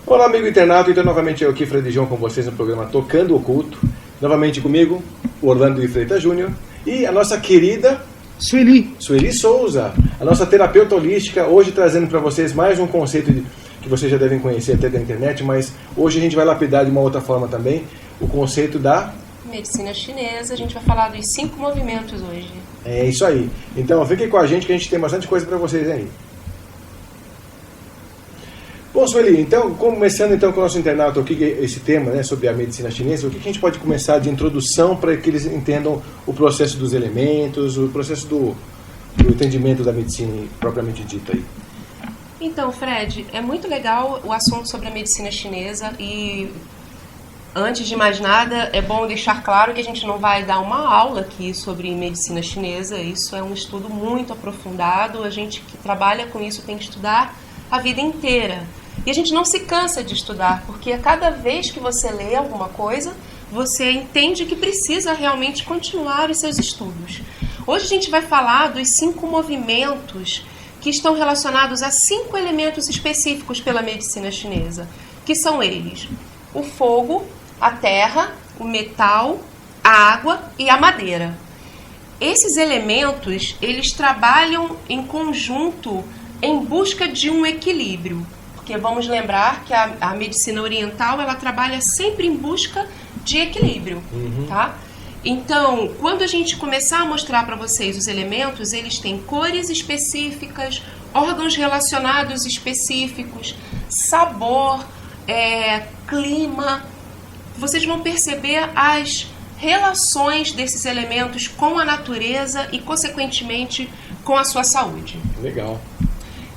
Olá, amigo internauta, então novamente eu aqui, Fred João, com vocês no programa Tocando Oculto. Novamente comigo, o Orlando de Freitas Júnior e a nossa querida Sueli Souza, a nossa terapeuta holística, hoje trazendo para vocês mais um conceito que vocês já devem conhecer até da internet, mas hoje a gente vai lapidar de uma outra forma também o conceito da medicina chinesa. A gente vai falar dos 5 movimentos hoje. É isso aí. Então fiquem com a gente que a gente tem bastante coisa para vocês aí. Bom, Sueli, então, começando então com o nosso internauta, esse tema, né, sobre a medicina chinesa, o que a gente pode começar de introdução para que eles entendam o processo dos elementos, o processo do entendimento da medicina propriamente dita aí? Então, Fred, é muito legal o assunto sobre a medicina chinesa e, antes de mais nada, é bom deixar claro que a gente não vai dar uma aula aqui sobre medicina chinesa. Isso é um estudo muito aprofundado, a gente que trabalha com isso tem que estudar a vida inteira. E a gente não se cansa de estudar, porque a cada vez que você lê alguma coisa, você entende que precisa realmente continuar os seus estudos. Hoje a gente vai falar dos 5 movimentos que estão relacionados a 5 elementos específicos pela medicina chinesa, que são eles: o fogo, a terra, o metal, a água e a madeira. Esses elementos, eles trabalham em conjunto em busca de um equilíbrio. Porque vamos lembrar que a medicina oriental, ela trabalha sempre em busca de equilíbrio, tá? Então, quando a gente começar a mostrar para vocês os elementos, eles têm cores específicas, órgãos relacionados específicos, sabor, clima. Vocês vão perceber as relações desses elementos com a natureza e, consequentemente, com a sua saúde. Legal.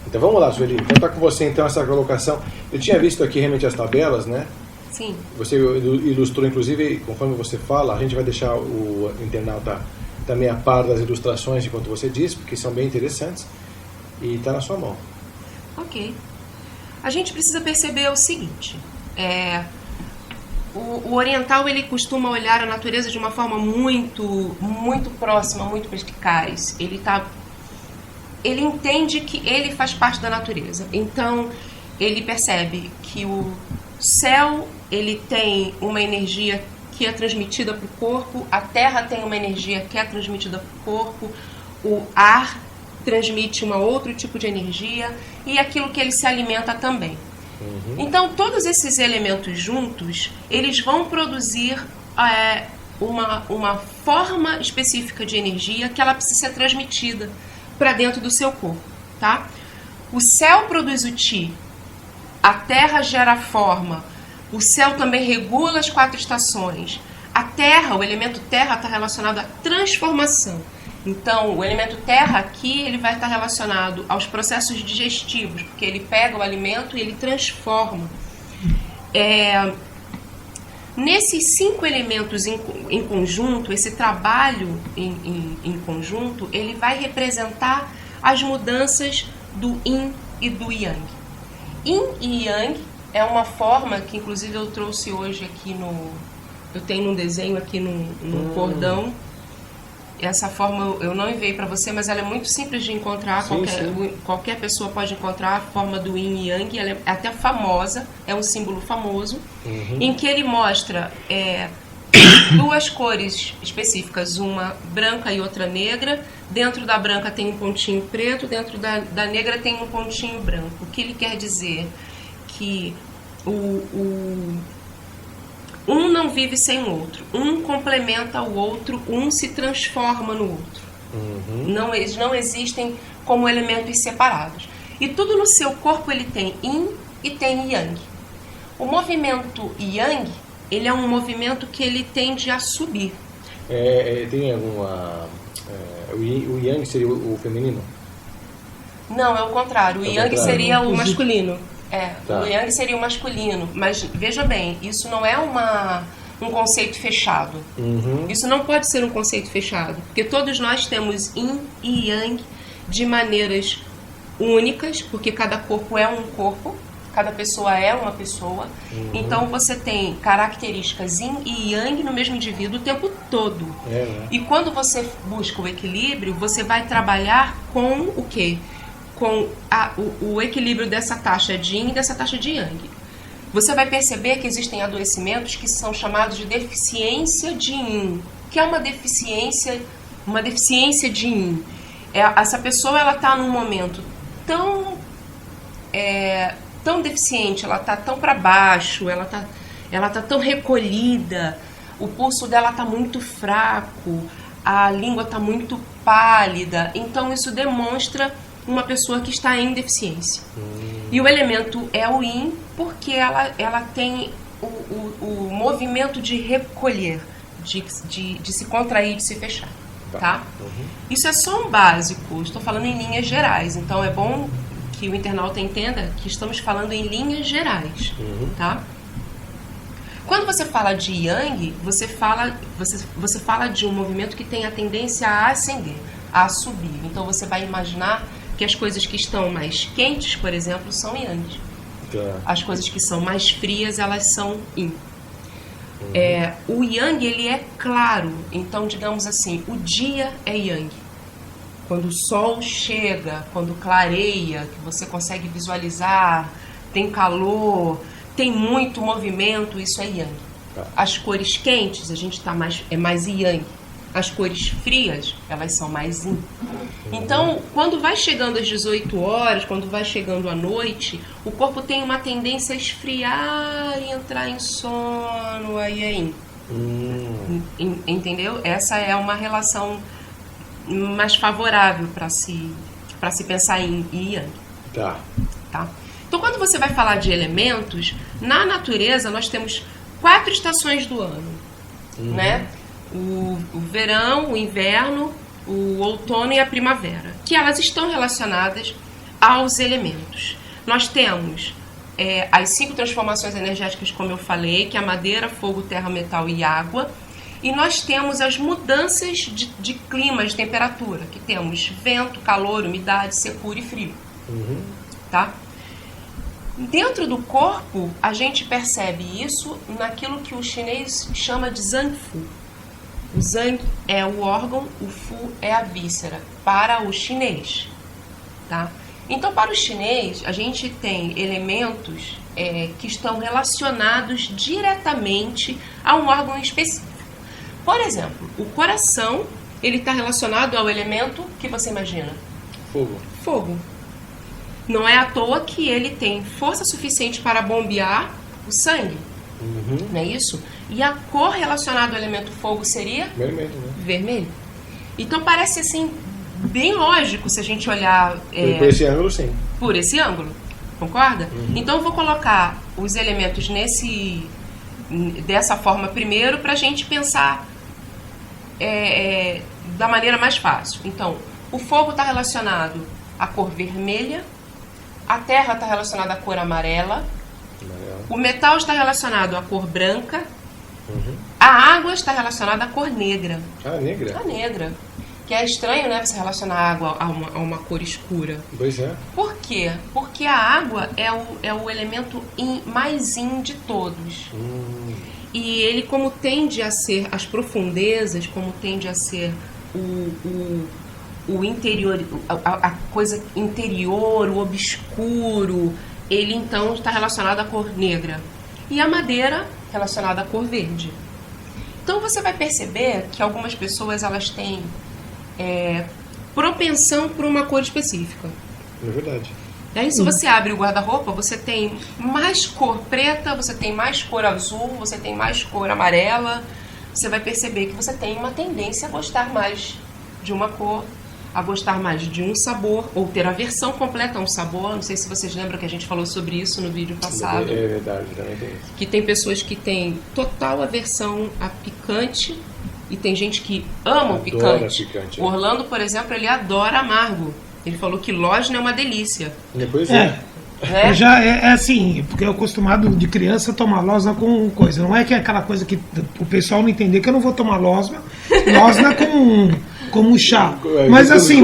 Então vamos lá, Sueli. Então tá com você então essa colocação. Eu tinha visto aqui realmente as tabelas, né? Sim. Você ilustrou, inclusive, conforme você fala, a gente vai deixar o internauta também a par das ilustrações enquanto você diz, porque são bem interessantes. E está na sua mão. Ok. A gente precisa perceber o seguinte: o oriental, ele costuma olhar a natureza de uma forma muito próxima, muito perspicaz. Ele entende que ele faz parte da natureza. Então, ele percebe que o céu, ele tem uma energia que é transmitida para o corpo, a terra tem uma energia que é transmitida para o corpo, o ar transmite um outro tipo de energia e aquilo que ele se alimenta também. Então, todos esses elementos juntos, eles vão produzir uma forma específica de energia que ela precisa ser transmitida para dentro do seu corpo, tá? O céu produz o Qi, a terra gera a forma, o céu também regula as 4 estações. A terra, o elemento terra, está relacionado à transformação. Então, o elemento terra aqui, ele vai estar relacionado aos processos digestivos, porque ele pega o alimento e ele transforma. Nesses 5 elementos em conjunto, esse trabalho em conjunto, ele vai representar as mudanças do Yin e do Yang. Yin e Yang é uma forma que, inclusive, eu trouxe hoje aqui eu tenho um desenho aqui no cordão. Essa forma eu não enviei para você, mas ela é muito simples de encontrar. Qualquer pessoa pode encontrar a forma do Yin e Yang. Ela é até famosa, é um símbolo famoso, em que ele mostra 2 cores específicas, uma branca e outra negra. Dentro da branca tem um pontinho preto, dentro da negra tem um pontinho branco. O que ele quer dizer? Que um não vive sem o outro, um complementa o outro, um se transforma no outro. Eles não existem como elementos separados. E tudo no seu corpo ele tem Yin e tem Yang. O movimento Yang, ele é um movimento que ele tende a subir. Tem alguma... o Yang seria o feminino? Não, é o contrário. O Yang seria o masculino. Tá. O Yang seria o masculino, mas veja bem, isso não é um conceito fechado. Isso não pode ser um conceito fechado, porque todos nós temos Yin e Yang de maneiras únicas, porque cada corpo é um corpo, cada pessoa é uma pessoa. Então você tem características Yin e Yang no mesmo indivíduo o tempo todo. E quando você busca o equilíbrio, você vai trabalhar com o quê? Com o equilíbrio dessa taxa de Yin e dessa taxa de Yang. você vai perceber que existem adoecimentos que são chamados de deficiência de yin, que é uma deficiência de yin. Essa pessoa ela está num momento tão deficiente, ela está tão para baixo, ela tá tão recolhida, o pulso dela está muito fraco, a língua está muito pálida, então isso demonstra uma pessoa que está em deficiência. E o elemento é o yin porque ela tem o movimento de recolher, de se contrair, de se fechar. Tá? Isso é só um básico, estou falando em linhas gerais, então é bom que o internauta entenda que estamos falando em linhas gerais. Tá? Quando você fala de yang, você fala de um movimento que tem a tendência a ascender, a subir. Então você vai imaginar que as coisas que estão mais quentes, por exemplo, são yang. As coisas que são mais frias, elas são yin. O yang, ele é claro. Então, digamos assim, o dia é yang. Quando o sol chega, quando clareia, que você consegue visualizar, tem calor, tem muito movimento, isso é yang. As cores quentes, a gente é mais yang. As cores frias, elas são mais yin. Então, quando vai chegando às 18 horas, quando vai chegando à noite, o corpo tem uma tendência a esfriar e entrar em sono, aí é yin. Entendeu? Essa é uma relação mais favorável para se pensar em yang. Tá? Então, quando você vai falar de elementos, na natureza nós temos 4 estações do ano, né? O verão, o inverno, o outono e a primavera, que elas estão relacionadas aos elementos. Nós temos as 5 transformações energéticas, como eu falei, que é a madeira, fogo, terra, metal e água. E nós temos as mudanças de clima, de temperatura, que temos vento, calor, umidade, secura e frio. Tá? Dentro do corpo, a gente percebe isso naquilo que o chinês chama de Zangfu. O Zang é o órgão, o Fu é a víscera, para o chinês. Tá? Então, para o chinês, a gente tem elementos que estão relacionados diretamente a um órgão específico. Por exemplo, o coração, ele está relacionado ao elemento que você imagina? Fogo. Não é à toa que ele tem força suficiente para bombear o sangue. Não é isso? E a cor relacionada ao elemento fogo seria? Vermelho, né? Vermelho. Então parece assim, bem lógico se a gente olhar... Por esse ângulo, sim. Por esse ângulo, concorda? Então eu vou colocar os elementos dessa forma primeiro para a gente pensar da maneira mais fácil. Então, o fogo está relacionado à cor vermelha, a terra está relacionada à cor amarela, o metal está relacionado à cor branca, a água está relacionada à cor negra. Negra? A negra. Que é estranho, né, você relacionar a água a uma cor escura. Pois é. Por quê? Porque a água é o elemento mais yin de todos. E ele, como tende a ser as profundezas, como tende a ser o interior, a coisa interior, o obscuro, ele então está relacionado à cor negra. E a madeira relacionada à cor verde. Então você vai perceber que algumas pessoas elas têm propensão por uma cor específica. É verdade. Aí se você abre o guarda-roupa, você tem mais cor preta, você tem mais cor azul, você tem mais cor amarela. Você vai perceber que você tem uma tendência a gostar mais de uma cor, a gostar mais de um sabor, ou ter aversão completa a um sabor. Não sei se vocês lembram que a gente falou sobre isso no vídeo passado. É verdade, também tem isso. Que tem pessoas que têm total aversão a picante e tem gente que ama o picante. O Orlando, por exemplo, ele adora amargo. Ele falou que lógina é uma delícia. Depois né? Já é assim, porque eu acostumado de criança a tomar losna com coisa. Não é que é aquela coisa que o pessoal não entender que eu não vou tomar losna como chá. Mas assim,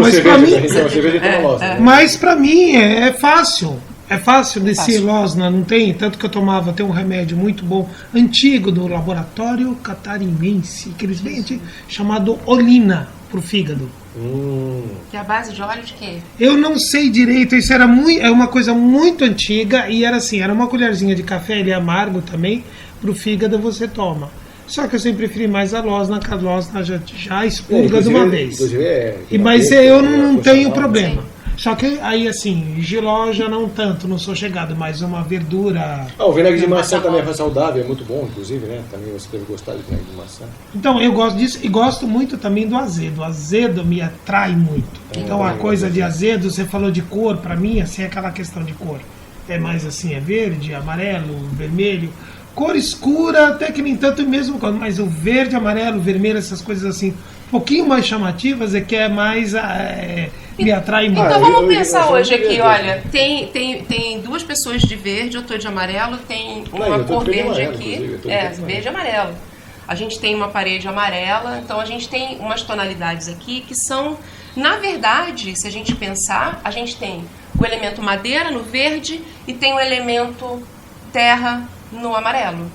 mas pra mim é fácil. É fácil descer losna, não tem? Tanto que eu tomava, tem um remédio muito bom, antigo, do laboratório catarinense, que eles vendem, chamado Olina, pro fígado. Que é a base de óleo de quê? Eu não sei direito, isso era é uma coisa muito antiga e era assim, era uma colherzinha de café, ele é amargo também, pro fígado você toma. Só que eu sempre preferi mais a losna, que a losna já expurga de uma vez. Mas eu não tenho problema. Sim. Só que aí assim, giló já não tanto, não sou chegado, mas uma verdura... O vinagre de maçã também é saudável, é muito bom, inclusive, né? Também você deve gostar de vinagre de maçã. Então, eu gosto disso e gosto muito também do azedo. O azedo me atrai muito. Então, a coisa de azedo, você falou de cor, pra mim, assim, é aquela questão de cor. É mais assim, é verde, amarelo, vermelho. Cor escura, até que nem tanto mesmo, mas o verde, amarelo, vermelho, essas coisas assim, um pouquinho mais chamativas, é que é mais... me atrai mais. Então vamos pensar hoje aqui, olha, tem duas pessoas de verde, eu estou de amarelo, tem uma cor verde aqui, verde e amarelo. A gente tem uma parede amarela, então a gente tem umas tonalidades aqui que são, na verdade, se a gente pensar, a gente tem o elemento madeira no verde e tem o elemento terra no amarelo.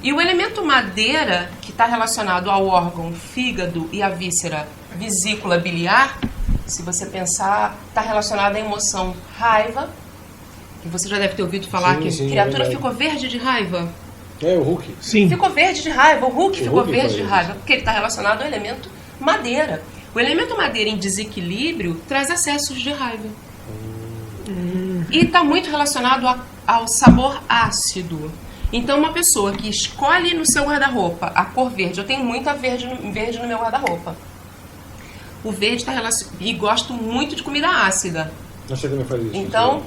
E o elemento madeira, que está relacionado ao órgão fígado e à víscera vesícula biliar, se você pensar, está relacionado à emoção raiva, que você já deve ter ouvido falar que a criatura ficou verde de raiva. É, o Hulk. Sim. Ficou verde de raiva, o Hulk ficou verde de raiva, porque ele está relacionado ao elemento madeira. O elemento madeira em desequilíbrio traz acessos de raiva. E está muito relacionado ao sabor ácido. Então, uma pessoa que escolhe no seu guarda-roupa a cor verde, eu tenho muita verde no meu guarda-roupa. O verde está relacionado. E gosto muito de comida ácida. Você também faz isso. Então.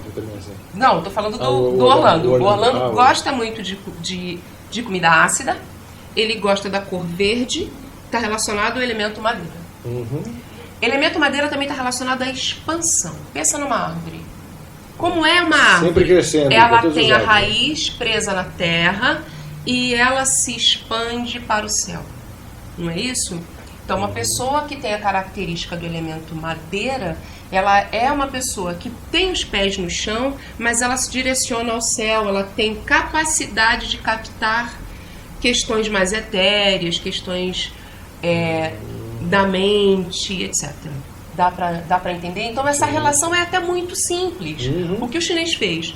Não, estou falando do Orlando. O Orlando gosta muito de comida ácida. Ele gosta da cor verde. Está relacionado ao elemento madeira. Elemento madeira também está relacionado à expansão. Pensa numa árvore. Como é uma árvore? Sempre crescendo. Ela tem a raiz presa na terra e ela se expande para o céu. Não é isso? Então, uma pessoa que tem a característica do elemento madeira, ela é uma pessoa que tem os pés no chão, mas ela se direciona ao céu, ela tem capacidade de captar questões mais etéreas, questões da mente, etc. Dá pra entender? Então, essa relação é até muito simples. O que o chinês fez?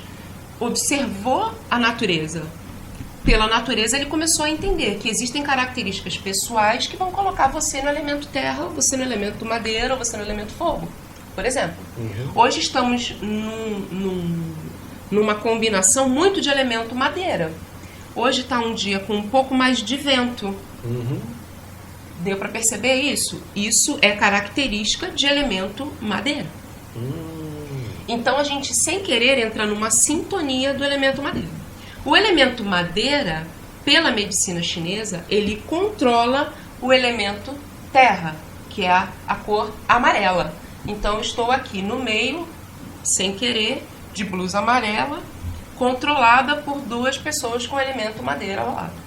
Observou a natureza. Pela natureza, ele começou a entender que existem características pessoais que vão colocar você no elemento terra, você no elemento madeira, ou você no elemento fogo. Por exemplo, hoje estamos numa combinação muito de elemento madeira. Hoje está um dia com um pouco mais de vento. Deu para perceber isso? Isso é característica de elemento madeira. Então, a gente, sem querer, entra numa sintonia do elemento madeira. O elemento madeira, pela medicina chinesa, ele controla o elemento terra, que é a cor amarela. Então, estou aqui no meio, sem querer, de blusa amarela, controlada por duas pessoas com o elemento madeira ao lado.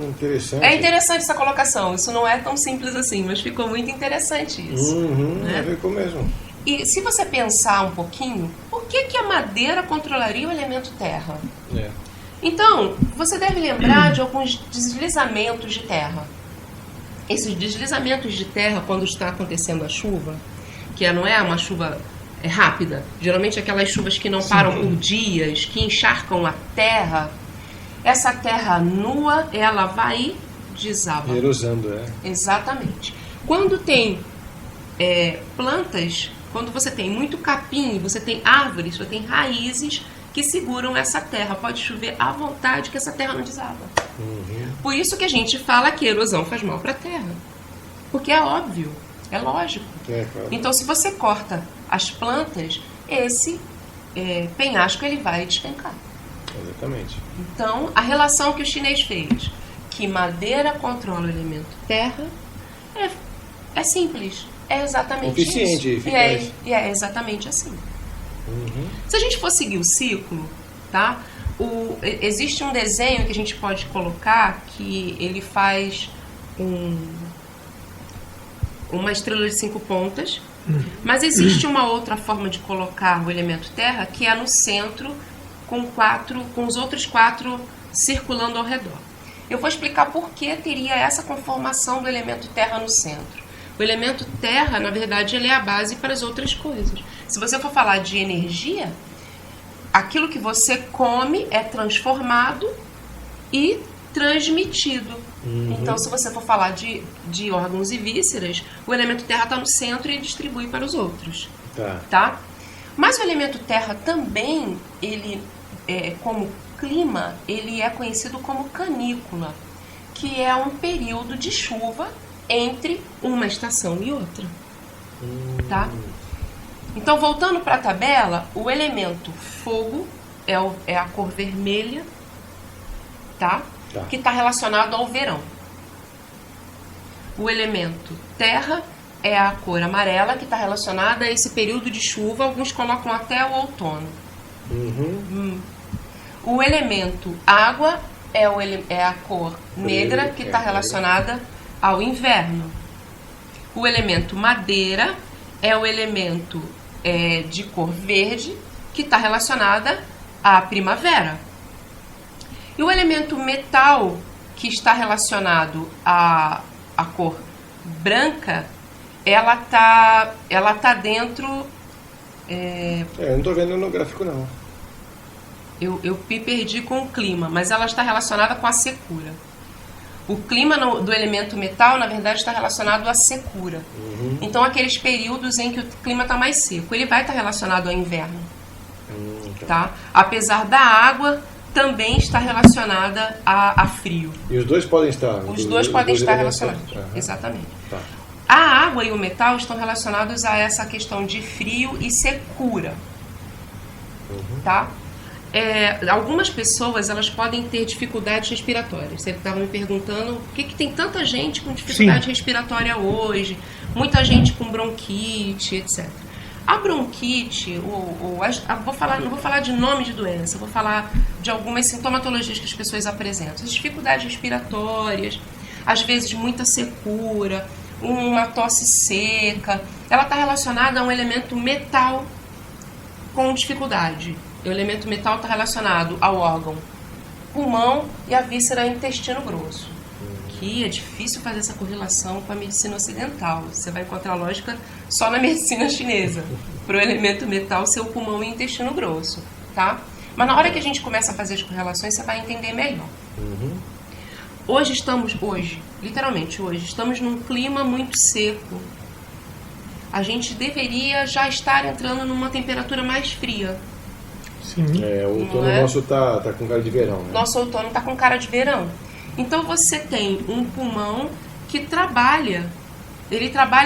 Interessante. É interessante essa colocação. Isso não é tão simples assim, mas ficou muito interessante isso. Né? Ficou mesmo. E se você pensar um pouquinho, por que a madeira controlaria o elemento terra? Então, você deve lembrar de alguns deslizamentos de terra. Esses deslizamentos de terra, quando está acontecendo a chuva, que não é uma chuva rápida, geralmente aquelas chuvas que não param por dias, que encharcam a terra, essa terra nua, ela vai e desaba. Erosando, Exatamente. Quando tem plantas, quando você tem muito capim, você tem árvores, você tem raízes que seguram essa terra. Pode chover à vontade que essa terra não desaba. Por isso que a gente fala que a erosão faz mal para a terra. Porque é óbvio, é lógico. Claro. Então, se você corta as plantas, esse penhasco ele vai despencar. Exatamente. Então, a relação que o chinês fez, que madeira controla o elemento terra, é simples. É exatamente eficiente, isso. E é exatamente assim. Se a gente for seguir o ciclo, tá? Existe um desenho que a gente pode colocar que ele faz uma estrela de 5 pontas, mas existe uma outra forma de colocar o elemento terra que é no centro com os outros 4 circulando ao redor. Eu vou explicar por que teria essa conformação do elemento terra no centro. O elemento terra, na verdade, ele é a base para as outras coisas. Se você for falar de energia, aquilo que você come é transformado e transmitido. Então, se você for falar de órgãos e vísceras, o elemento terra está no centro e distribui para os outros. Tá? Mas o elemento terra também, ele, como clima, ele é conhecido como canícula, que é um período de chuva entre uma estação e outra. Tá? Então, voltando para a tabela, o elemento fogo é a cor vermelha, tá? Que está relacionado ao verão. O elemento terra é a cor amarela, que está relacionada a esse período de chuva. Alguns colocam até o outono. O elemento água é a cor negra, que está relacionada ao inverno. O elemento madeira é o elemento de cor verde, que está relacionada à primavera. E o elemento metal, que está relacionado à cor branca, ela tá dentro... eu não estou vendo no gráfico, não. Eu me perdi com o clima, mas ela está relacionada com a secura. O clima do elemento metal, na verdade, está relacionado à secura. Então, aqueles períodos em que o clima está mais seco, ele vai estar relacionado ao inverno. Tá? Apesar da água também está relacionada a frio. E os dois podem estar? Os dois podem estar relacionados. Exatamente. Tá. A água e o metal estão relacionados a essa questão de frio e secura. Tá? Algumas pessoas, elas podem ter dificuldades respiratórias. Você estava me perguntando por que tem tanta gente com dificuldade respiratória hoje, muita gente com bronquite, etc. A bronquite, não vou falar de nome de doença, vou falar de algumas sintomatologias que as pessoas apresentam. As dificuldades respiratórias, às vezes muita secura, uma tosse seca, ela está relacionada a um elemento metal com dificuldade. O elemento metal está relacionado ao órgão pulmão e à víscera intestino grosso. Que é difícil fazer essa correlação com a medicina ocidental. Você vai encontrar lógica só na medicina chinesa. Para o elemento metal ser o pulmão e o intestino grosso. Tá? Mas na hora que a gente começa a fazer as correlações, você vai entender melhor. Literalmente hoje, estamos num clima muito seco. A gente deveria já estar entrando numa temperatura mais fria. Sim. O outono nosso tá com cara de verão, né? Nosso outono tá com cara de verão. Então você tem um pulmão que ele trabalha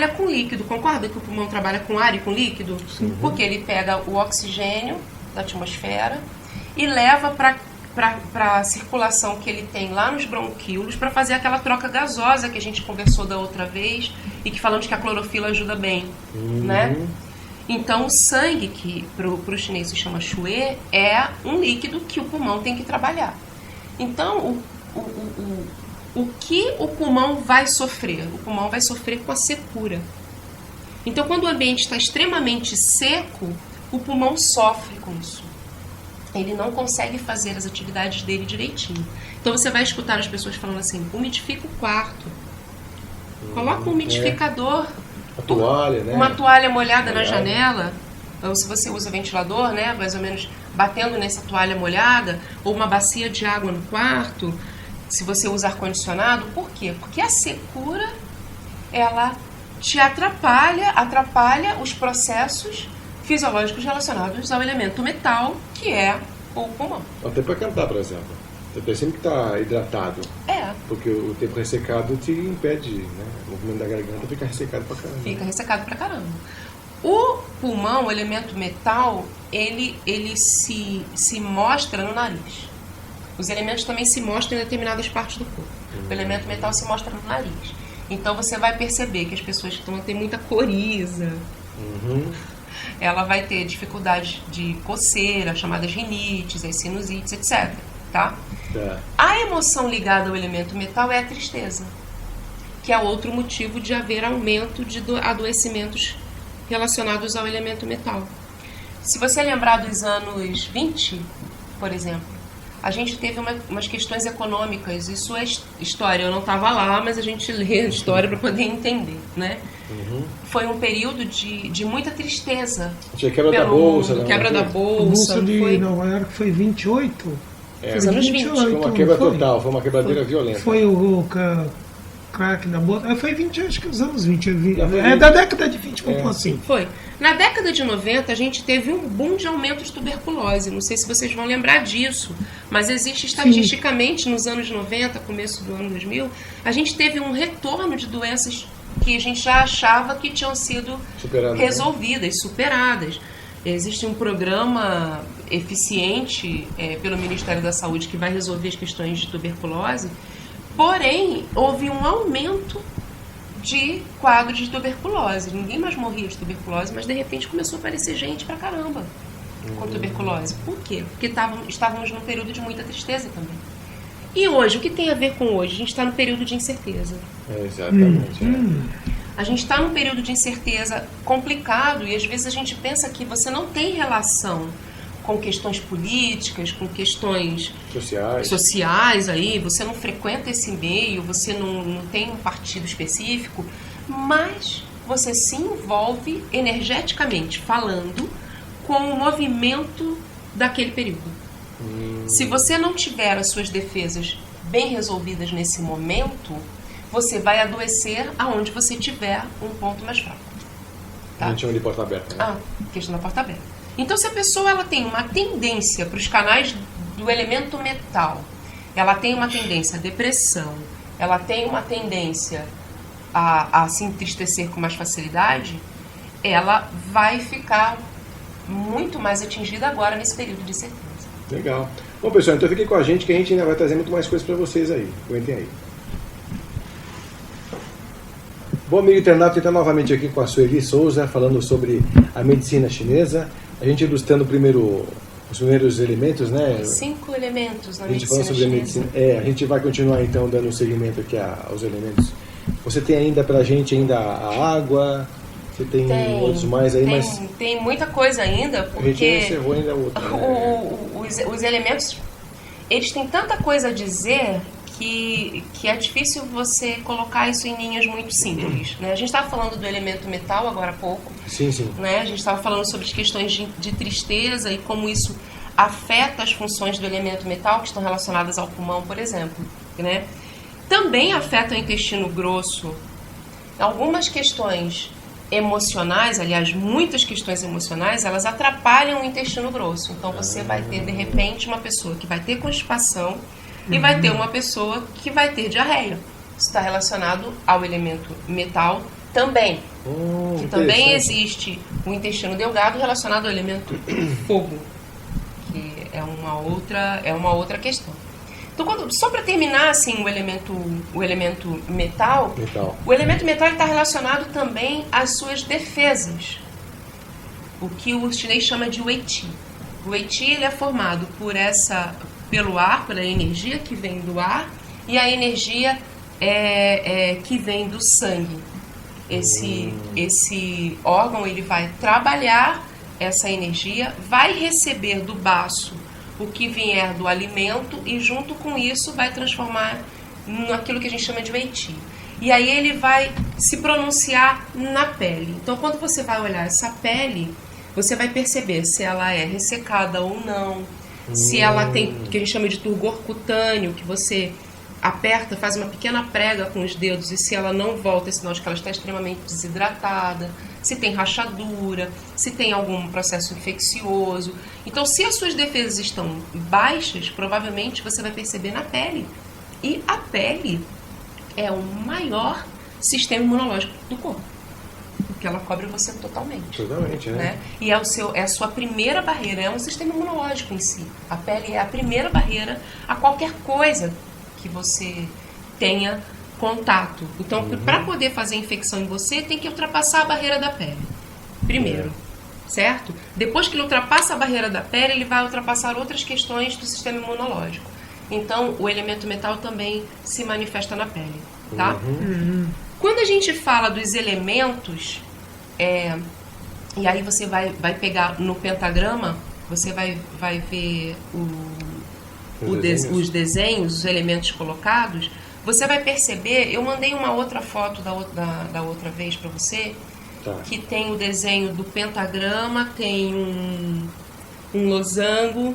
com líquido. Concorda que o pulmão trabalha com ar e com líquido? Sim. Porque ele pega o oxigênio da atmosfera e leva para a circulação que ele tem lá nos bronquíolos para fazer aquela troca gasosa que a gente conversou da outra vez e que falamos que a clorofila ajuda bem, né? Então, o sangue, que para o chinês se chama shui, é um líquido que o pulmão tem que trabalhar. Então, o que o pulmão vai sofrer? O pulmão vai sofrer com a secura. Então, quando o ambiente está extremamente seco, o pulmão sofre com isso. Ele não consegue fazer as atividades dele direitinho. Então, você vai escutar as pessoas falando assim, umidifica o quarto. Coloca um umidificador... Uma toalha molhada na janela, ou se você usa ventilador, né, mais ou menos batendo nessa toalha molhada, ou uma bacia de água no quarto, se você usa ar-condicionado. Por quê? Porque a secura, ela te atrapalha os processos fisiológicos relacionados ao elemento metal, que é o pulmão. Até para cantar, por exemplo. Você sempre que está hidratado. Porque o tempo ressecado te impede, né? O movimento da garganta fica ressecado pra caramba. Fica ressecado pra caramba. O pulmão, o elemento metal, ele se mostra no nariz. Os elementos também se mostram em determinadas partes do corpo. O elemento metal se mostra no nariz. Então você vai perceber que as pessoas que estão a ter muita coriza, ela vai ter dificuldade de coceira, chamadas rinites, as sinusites, etc. Tá? A emoção ligada ao elemento metal é a tristeza, que é outro motivo de haver aumento de adoecimentos relacionados ao elemento metal. Se você lembrar dos anos 20, por exemplo, a gente teve umas questões econômicas. Isso é história, eu não estava lá, mas a gente lê a história para poder entender, né? Foi um período de muita tristeza. Tinha quebra da bolsa. Mundo, quebra da A bolsa de foi... Nova York foi 28. Foi os anos 20. Foi uma quebra total, foi uma quebradeira violenta. Foi o crack da bolsa. Foi 20, acho que os anos 20. É da década de 20, vamos pôr assim. Foi. Na década de 90, a gente teve um boom de aumento de tuberculose. Não sei se vocês vão lembrar disso, mas existe estatisticamente nos anos 90, começo do ano 2000, a gente teve um retorno de doenças que a gente já achava que tinham sido resolvidas, superadas. Existe um programa eficiente pelo Ministério da Saúde que vai resolver as questões de tuberculose, porém, houve um aumento de quadros de tuberculose. Ninguém mais morria de tuberculose, mas de repente começou a aparecer gente pra caramba com tuberculose. Por quê? Porque estávamos num período de muita tristeza também. E hoje, o que tem a ver com hoje? A gente está num período de incerteza. Exatamente. A gente está num período de incerteza complicado e às vezes a gente pensa que você não tem relação com questões políticas, com questões sociais aí, você não frequenta esse meio, você não tem um partido específico, mas você se envolve energeticamente falando com o movimento daquele período. Se você não tiver as suas defesas bem resolvidas nesse momento, você vai adoecer aonde você tiver um ponto mais fraco. Tá? A gente chama de porta aberta, né? Questão da porta aberta. Então, se a pessoa ela tem uma tendência para os canais do elemento metal, ela tem uma tendência à depressão, ela tem uma tendência a se entristecer com mais facilidade, ela vai ficar muito mais atingida agora nesse período de incerteza. Legal. Bom, pessoal, então fiquem com a gente que a gente ainda vai trazer muito mais coisas para vocês aí. Aguentem aí. Bom, amigo internauta, então novamente aqui com a Sueli Souza, falando sobre a medicina chinesa. A gente ilustrando os primeiros elementos, né? 5 elementos na medicina chinesa. A gente falando sobre chinesa. a medicina. A gente vai continuar então dando seguimento aqui aos elementos. Você tem ainda pra gente a água, você tem outros mais aí, mas... Tem muita coisa ainda, porque... A gente não encerrou ainda outra. Os elementos, eles têm tanta coisa a dizer que é difícil você colocar isso em linhas muito simples, né? A gente estava falando do elemento metal agora há pouco. Sim, sim. Né? A gente estava falando sobre as questões de tristeza e como isso afeta as funções do elemento metal que estão relacionadas ao pulmão, por exemplo, né? Também afeta o intestino grosso. Algumas questões emocionais, aliás, muitas questões emocionais, elas atrapalham o intestino grosso. Então você vai ter, de repente, uma pessoa que vai ter constipação e vai ter uma pessoa que vai ter diarreia. Isso está relacionado ao elemento metal também. Que também existe o intestino delgado relacionado ao elemento fogo, que é uma outra questão. Então, só para terminar assim, o elemento metal, o elemento metal está relacionado também às suas defesas, o que o chinês chama de Wei Qi. O Wei Qi ele é formado pelo ar, pela energia que vem do ar e a energia que vem do sangue. Esse órgão ele vai trabalhar essa energia, vai receber do baço o que vier do alimento e junto com isso vai transformar naquilo que a gente chama de Wei Qi. E aí ele vai se pronunciar na pele. Então quando você vai olhar essa pele, você vai perceber se ela é ressecada ou não, se ela tem o que a gente chama de turgor cutâneo, que você aperta, faz uma pequena prega com os dedos e se ela não volta, é sinal de que ela está extremamente desidratada, se tem rachadura, se tem algum processo infeccioso. Então, se as suas defesas estão baixas, provavelmente você vai perceber na pele. E a pele é o maior sistema imunológico do corpo, porque ela cobre você totalmente. Totalmente, né? E é a sua primeira barreira, é um sistema imunológico em si. A pele é a primeira barreira a qualquer coisa que você tenha contato. Então, para poder fazer infecção em você, tem que ultrapassar a barreira da pele. Primeiro, certo? Depois que ele ultrapassa a barreira da pele, ele vai ultrapassar outras questões do sistema imunológico. Então, o elemento metal também se manifesta na pele, tá? Quando a gente fala dos elementos, e aí você vai pegar no pentagrama, você vai ver os desenhos, os elementos colocados, você vai perceber, eu mandei uma outra foto da outra vez para você, Tá. que tem o desenho do pentagrama, tem um losango.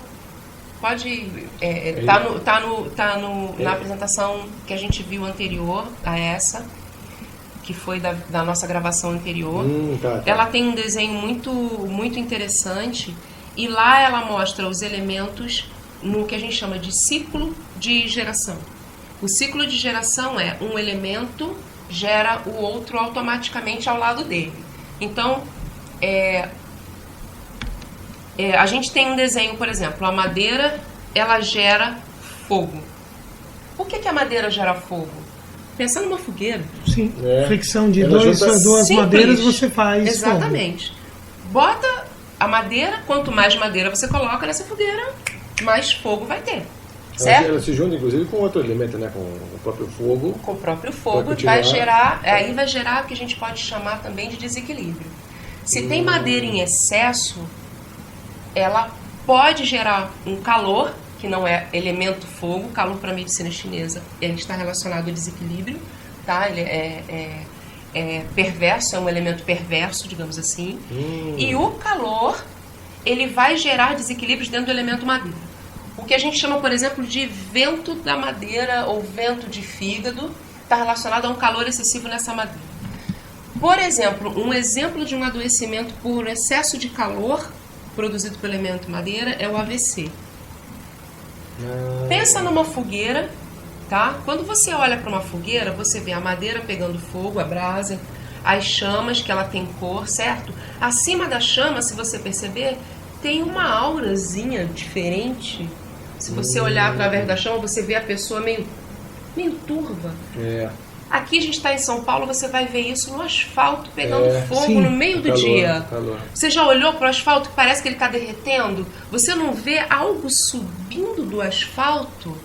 Pode. Na apresentação que a gente viu anterior a essa, que foi da nossa gravação anterior. Tá. Ela tem um desenho muito, muito interessante e lá ela mostra os elementos no que a gente chama de ciclo de geração. O ciclo de geração é um elemento gera o outro automaticamente ao lado dele. Então, a gente tem um desenho, por exemplo, a madeira, ela gera fogo. Por que a madeira gera fogo? Pensa numa fogueira. Sim, fricção de Ela duas Simples. madeiras você faz Exatamente. fogo. Bota a madeira, quanto mais madeira você coloca nessa fogueira, mais fogo vai ter. Certo? Ela se junta, inclusive, com outro elemento, né? Com o próprio fogo. Com o próprio fogo continuar. vai gerar, aí vai gerar o que a gente pode chamar também de desequilíbrio. Se tem madeira em excesso, ela pode gerar um calor, que não é elemento fogo, calor para a medicina chinesa, ele está relacionado ao desequilíbrio, tá? Ele é perverso, é um elemento perverso, digamos assim. E o calor, ele vai gerar desequilíbrios dentro do elemento madeira. O que a gente chama, por exemplo, de vento da madeira ou vento de fígado está relacionado a um calor excessivo nessa madeira. Por exemplo, um exemplo de um adoecimento por excesso de calor produzido pelo elemento madeira é o AVC. Pensa numa fogueira, tá? Quando você olha para uma fogueira, você vê a madeira pegando fogo, a brasa, as chamas, que ela tem cor, certo? Acima da chama, se você perceber, tem uma aurazinha diferente. Se você olhar através da chama, você vê a pessoa meio turva. Aqui a gente está em São Paulo, você vai ver isso no asfalto pegando fogo sim. no meio do Calor, dia. calor. Você já olhou para o asfalto que parece que ele está derretendo? Você não vê algo subindo do asfalto?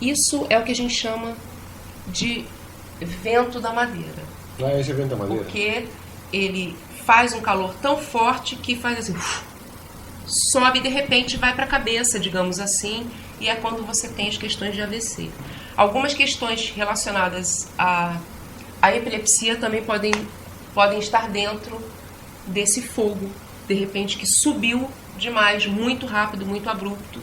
Isso é o que a gente chama de vento da madeira. Esse é vento da madeira. Porque ele faz um calor tão forte que faz assim, sobe e de repente vai para a cabeça, digamos assim, e é quando você tem as questões de AVC. Algumas questões relacionadas à epilepsia também podem estar dentro desse fogo, de repente, que subiu demais, muito rápido, muito abrupto,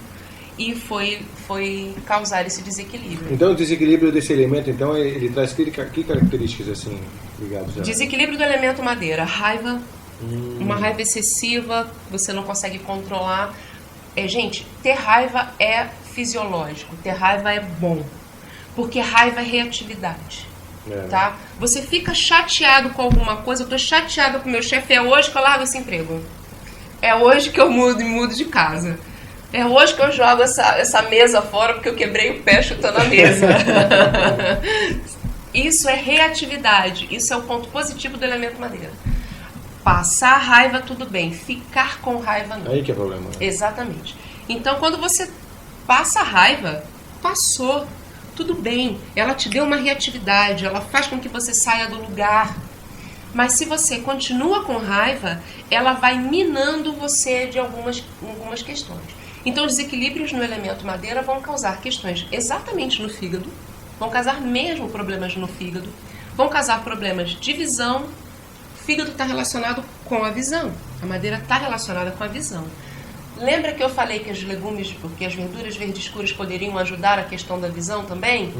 e foi causar esse desequilíbrio. Então o desequilíbrio desse elemento, então, ele traz que características assim ligadas a... Desequilíbrio do elemento madeira, raiva, uma raiva excessiva, você não consegue controlar. Gente, ter raiva é fisiológico, ter raiva é bom, porque raiva é reatividade. Tá? Você fica chateado com alguma coisa, eu tô chateada com o meu chefe, é hoje que eu largo esse emprego, é hoje que eu mudo de casa, é hoje que eu jogo essa mesa fora porque eu quebrei o pé chutando a mesa. Isso é reatividade, isso é o ponto positivo do elemento madeira. Passar raiva, tudo bem, ficar com raiva não. Aí que é o problema. Exatamente. Então, quando você passa raiva, passou, tudo bem, ela te deu uma reatividade, ela faz com que você saia do lugar. Mas se você continua com raiva, ela vai minando você de algumas questões. Então, desequilíbrios no elemento madeira vão causar questões exatamente no fígado, vão causar mesmo problemas no fígado, vão causar problemas de visão. O fígado está relacionado com a visão, a madeira está relacionada com a visão. Lembra que eu falei que os legumes, porque as verduras verdes escuras poderiam ajudar a questão da visão também?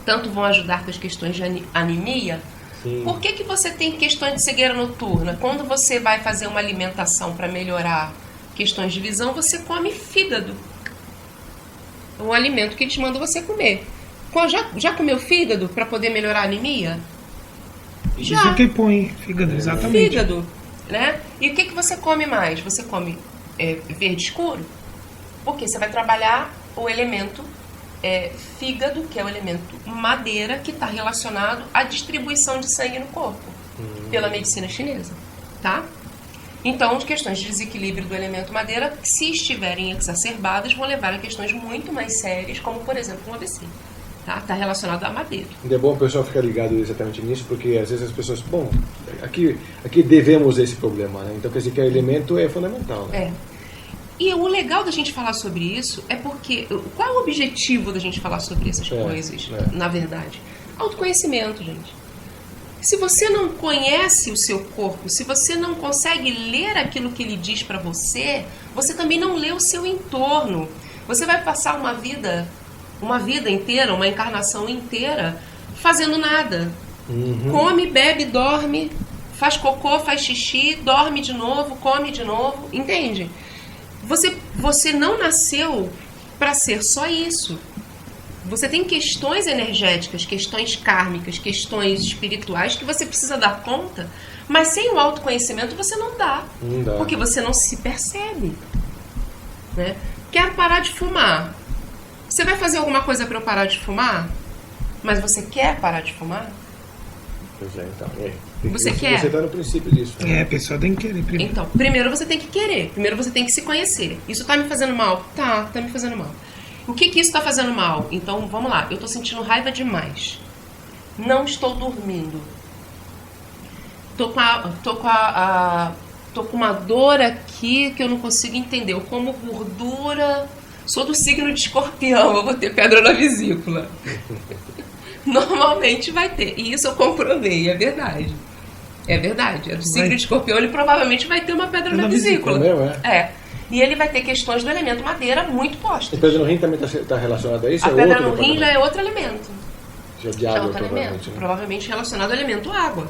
Tanto vão ajudar com as questões de anemia. Sim. Por que você tem questões de cegueira noturna? Quando você vai fazer uma alimentação para melhorar questões de visão, você come fígado. Um alimento que eles mandam você comer. Já comeu fígado para poder melhorar a anemia? Isso que põe fígado, exatamente. Fígado, né? E o que você come mais? Você come verde escuro? Porque você vai trabalhar o elemento fígado, que é o elemento madeira, que está relacionado à distribuição de sangue no corpo, pela medicina chinesa, tá? Então, as questões de desequilíbrio do elemento madeira, se estiverem exacerbadas, vão levar a questões muito mais sérias, como, por exemplo, um AVC. Está relacionado à madeira. É bom o pessoal ficar ligado exatamente nisso, porque às vezes as pessoas... Bom, aqui devemos esse problema, né? Então quer dizer que o elemento é fundamental, né? E o legal da gente falar sobre isso é porque... Qual é o objetivo da gente falar sobre essas coisas, na verdade? Autoconhecimento, gente. Se você não conhece o seu corpo, se você não consegue ler aquilo que ele diz pra você, você também não lê o seu entorno. Você vai passar uma vida inteira, uma encarnação inteira, fazendo nada. Come, bebe, dorme, faz cocô, faz xixi, dorme de novo, come de novo, entende? Você não nasceu para ser só isso. Você tem questões energéticas, questões kármicas, questões espirituais que você precisa dar conta, mas sem o autoconhecimento você não dá. Não dá. Porque você não se percebe. Né? Quero parar de fumar. Você vai fazer alguma coisa para eu parar de fumar? Mas você quer parar de fumar? Pois é, então. Você quer? Você está no princípio disso. Né? A pessoa tem que querer primeiro. Então, primeiro você tem que querer. Primeiro você tem que se conhecer. Isso tá me fazendo mal? Tá me fazendo mal. O que isso tá fazendo mal? Então, vamos lá. Eu tô sentindo raiva demais. Não estou dormindo. Tô com uma dor aqui que eu não consigo entender. Eu como gordura. Sou do signo de Escorpião. Eu vou ter pedra na vesícula. Normalmente vai ter. E isso eu comprovei, é verdade. É verdade. É do signo de Escorpião, ele provavelmente vai ter uma pedra na vesícula. É. E ele vai ter questões do elemento madeira muito postas. E pedra no rim também está relacionada a isso? A pedra no rim já é outro elemento. Já de água, outro elemento. Né? Provavelmente relacionado ao elemento água.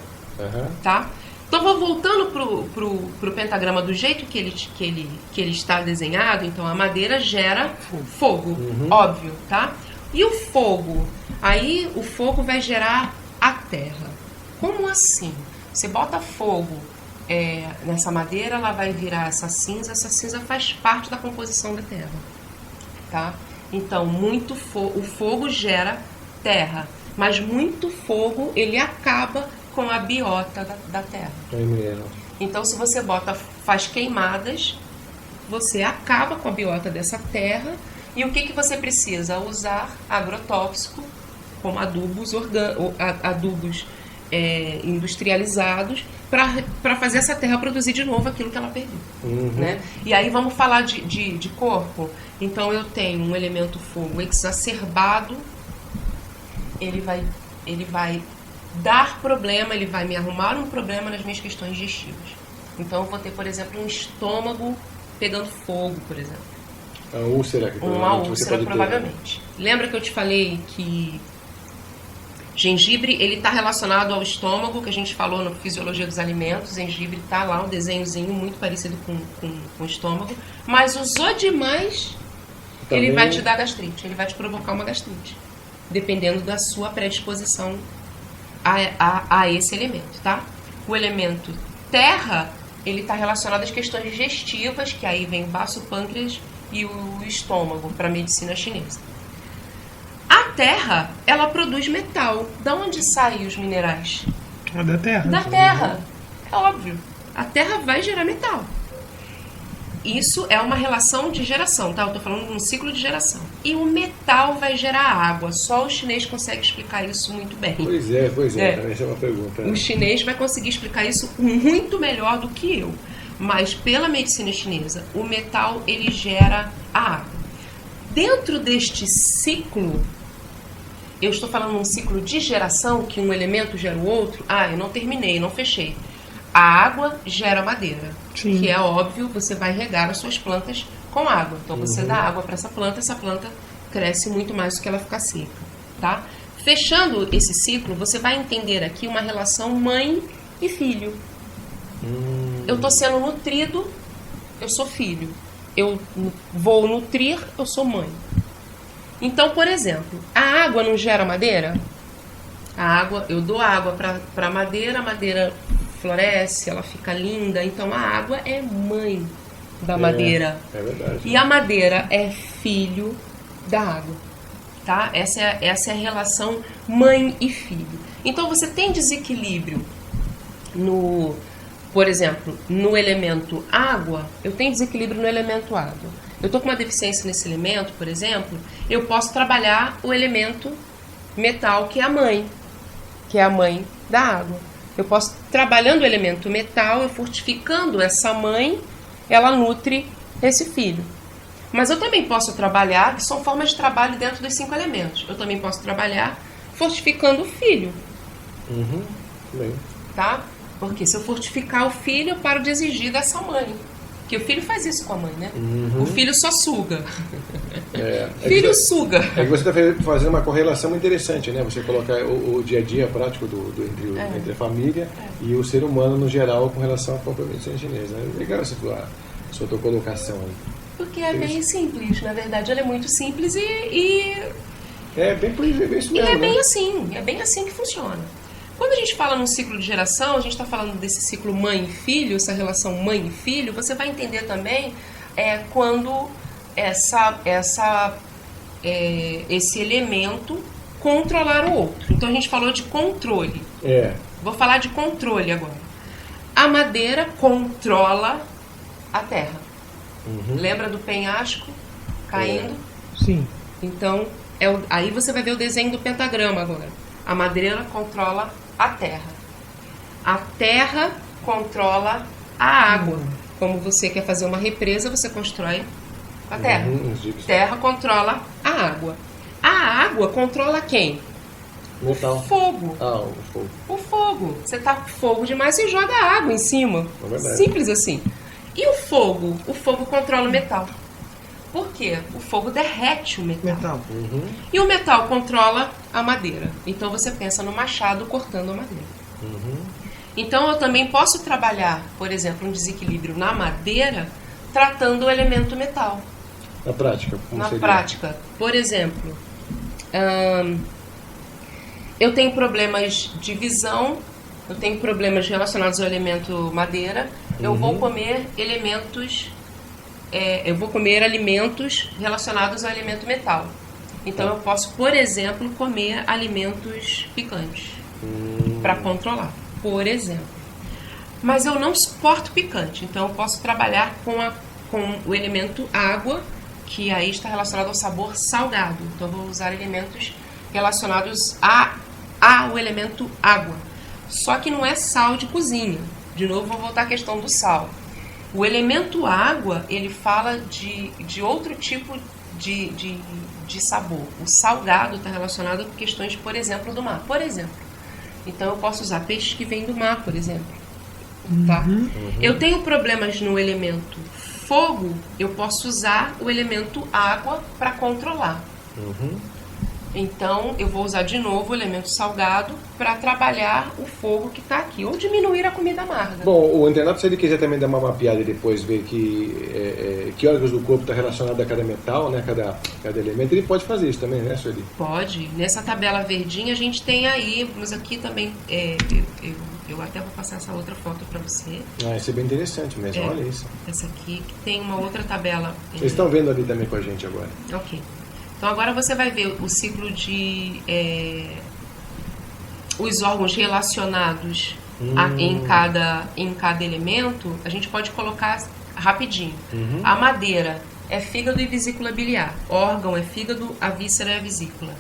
Tá? Então, vou voltando pro pentagrama do jeito que ele está desenhado. Então, a madeira gera fogo, óbvio, tá? E o fogo? Aí, o fogo vai gerar a terra. Como assim? Você bota fogo nessa madeira, ela vai virar essa cinza faz parte da composição da terra, tá? Então, o fogo gera terra, mas muito fogo, ele acaba com a biota da terra. Então, se você faz queimadas, você acaba com a biota dessa terra. E o que você precisa? Usar agrotóxico, como adubos industrializados, para fazer essa terra produzir de novo aquilo que ela perdeu. Né? E aí vamos falar de corpo. Então eu tenho um elemento fogo exacerbado, ele vai dar problema, ele vai me arrumar um problema nas minhas questões digestivas. Então eu vou ter, por exemplo, um estômago pegando fogo, por exemplo. Uma úlcera, provavelmente. Lembra que eu te falei que gengibre, ele está relacionado ao estômago, que a gente falou na Fisiologia dos Alimentos. Gengibre está lá, um desenhozinho muito parecido com o estômago. Mas usou demais, também... ele vai te dar gastrite, ele vai te provocar uma gastrite. Dependendo da sua predisposição a esse elemento, tá? O elemento terra, ele está relacionado às questões digestivas, que aí vem o baço, pâncreas e o estômago, para a medicina chinesa. A terra, ela produz metal. Da onde saem os minerais? Da terra. Da terra. É óbvio. A terra vai gerar metal. Isso é uma relação de geração, tá? Eu tô falando de um ciclo de geração. E o metal vai gerar água. Só o chinês consegue explicar isso muito bem. Pois é. Essa é uma pergunta. O chinês vai conseguir explicar isso muito melhor do que eu. Mas pela medicina chinesa, o metal, ele gera a água. Dentro deste ciclo, eu estou falando de um ciclo de geração, que um elemento gera o outro. Eu não terminei, não fechei. A água gera madeira. Sim. Que é óbvio, você vai regar as suas plantas com água. Então você dá água para essa planta cresce muito mais do que ela ficar seca. Tá? Fechando esse ciclo, você vai entender aqui uma relação mãe e filho. Eu estou sendo nutrido, eu sou filho. Eu vou nutrir, eu sou mãe. Então, por exemplo, a água não gera madeira? Eu dou água para a madeira floresce, ela fica linda. Então, a água é mãe da madeira. É verdade. E a madeira é filho da água. Tá? Essa é a relação mãe e filho. Então, você tem desequilíbrio por exemplo, no elemento água, eu tenho desequilíbrio no elemento água. Eu estou com uma deficiência nesse elemento, por exemplo, eu posso trabalhar o elemento metal, que é a mãe da água. Eu posso, trabalhando o elemento metal, eu fortificando essa mãe, ela nutre esse filho. Mas eu também posso trabalhar, que são formas de trabalho dentro dos 5 elementos. Eu também posso trabalhar fortificando o filho. Bem. Tá? Porque se eu fortificar o filho, eu paro de exigir dessa mãe. Porque o filho faz isso com a mãe, né? O filho só suga. Filho suga. É que você está fazendo uma correlação interessante, né? Você colocar o dia a dia prático entre a família e o ser humano no geral com relação à própria medicina chinesa. É legal essa tua colocação aí. Porque é bem simples, na verdade ela é muito simples e é bem isso mesmo. E é bem né? assim, é bem assim que funciona. Quando a gente fala num ciclo de geração, a gente está falando desse ciclo mãe e filho, essa relação mãe e filho, você vai entender também quando esse elemento controlar o outro. Então a gente falou de controle. Vou falar de controle agora. A madeira controla a terra. Lembra do penhasco caindo? Sim. Então, aí você vai ver o desenho do pentagrama agora. A madeira controla a terra. A terra controla a água. Como você quer fazer uma represa, você constrói a terra. Terra controla a água. A água controla quem? Metal. Fogo. O fogo. O fogo. Você tá com fogo demais, você joga água em cima. É verdade. Simples assim. E o fogo? O fogo controla o metal. Por quê? O fogo derrete o metal. E o metal controla a madeira. Então você pensa no machado cortando a madeira. Então eu também posso trabalhar, por exemplo, um desequilíbrio na madeira, tratando o elemento metal. Na prática, como Na seria? prática. Por exemplo, eu tenho problemas de visão, eu tenho problemas relacionados ao elemento madeira, eu vou comer elementos... eu vou comer alimentos relacionados ao elemento metal. Então eu posso, por exemplo, comer alimentos picantes para controlar, por exemplo. Mas eu não suporto picante, então eu posso trabalhar com o elemento água, que aí está relacionado ao sabor salgado. Então eu vou usar elementos relacionados ao elemento água. Só que não é sal de cozinha. De novo, vou voltar à questão do sal. O elemento água, ele fala de outro tipo de sabor. O salgado está relacionado com questões, por exemplo, do mar. Por exemplo. Então, eu posso usar peixes que vêm do mar, por exemplo. Tá? Eu tenho problemas no elemento fogo, eu posso usar o elemento água para controlar. Então, eu vou usar de novo o elemento salgado para trabalhar o fogo que está aqui, ou diminuir a comida amarga. Bom, o internato, se ele quiser também dar uma mapeada e depois ver que órgãos do corpo está relacionado a cada metal, né, cada elemento, ele pode fazer isso também, né, Sueli? Pode. Nessa tabela verdinha a gente tem aí, mas aqui também, eu até vou passar essa outra foto para você. Isso é bem interessante mesmo, olha isso. Essa aqui, que tem uma outra tabela. Vocês estão vendo ali também com a gente agora. Ok. Então agora você vai ver o ciclo de os órgãos relacionados em cada elemento. A gente pode colocar rapidinho. A madeira é fígado e vesícula biliar. Órgão é fígado, a víscera é a vesícula.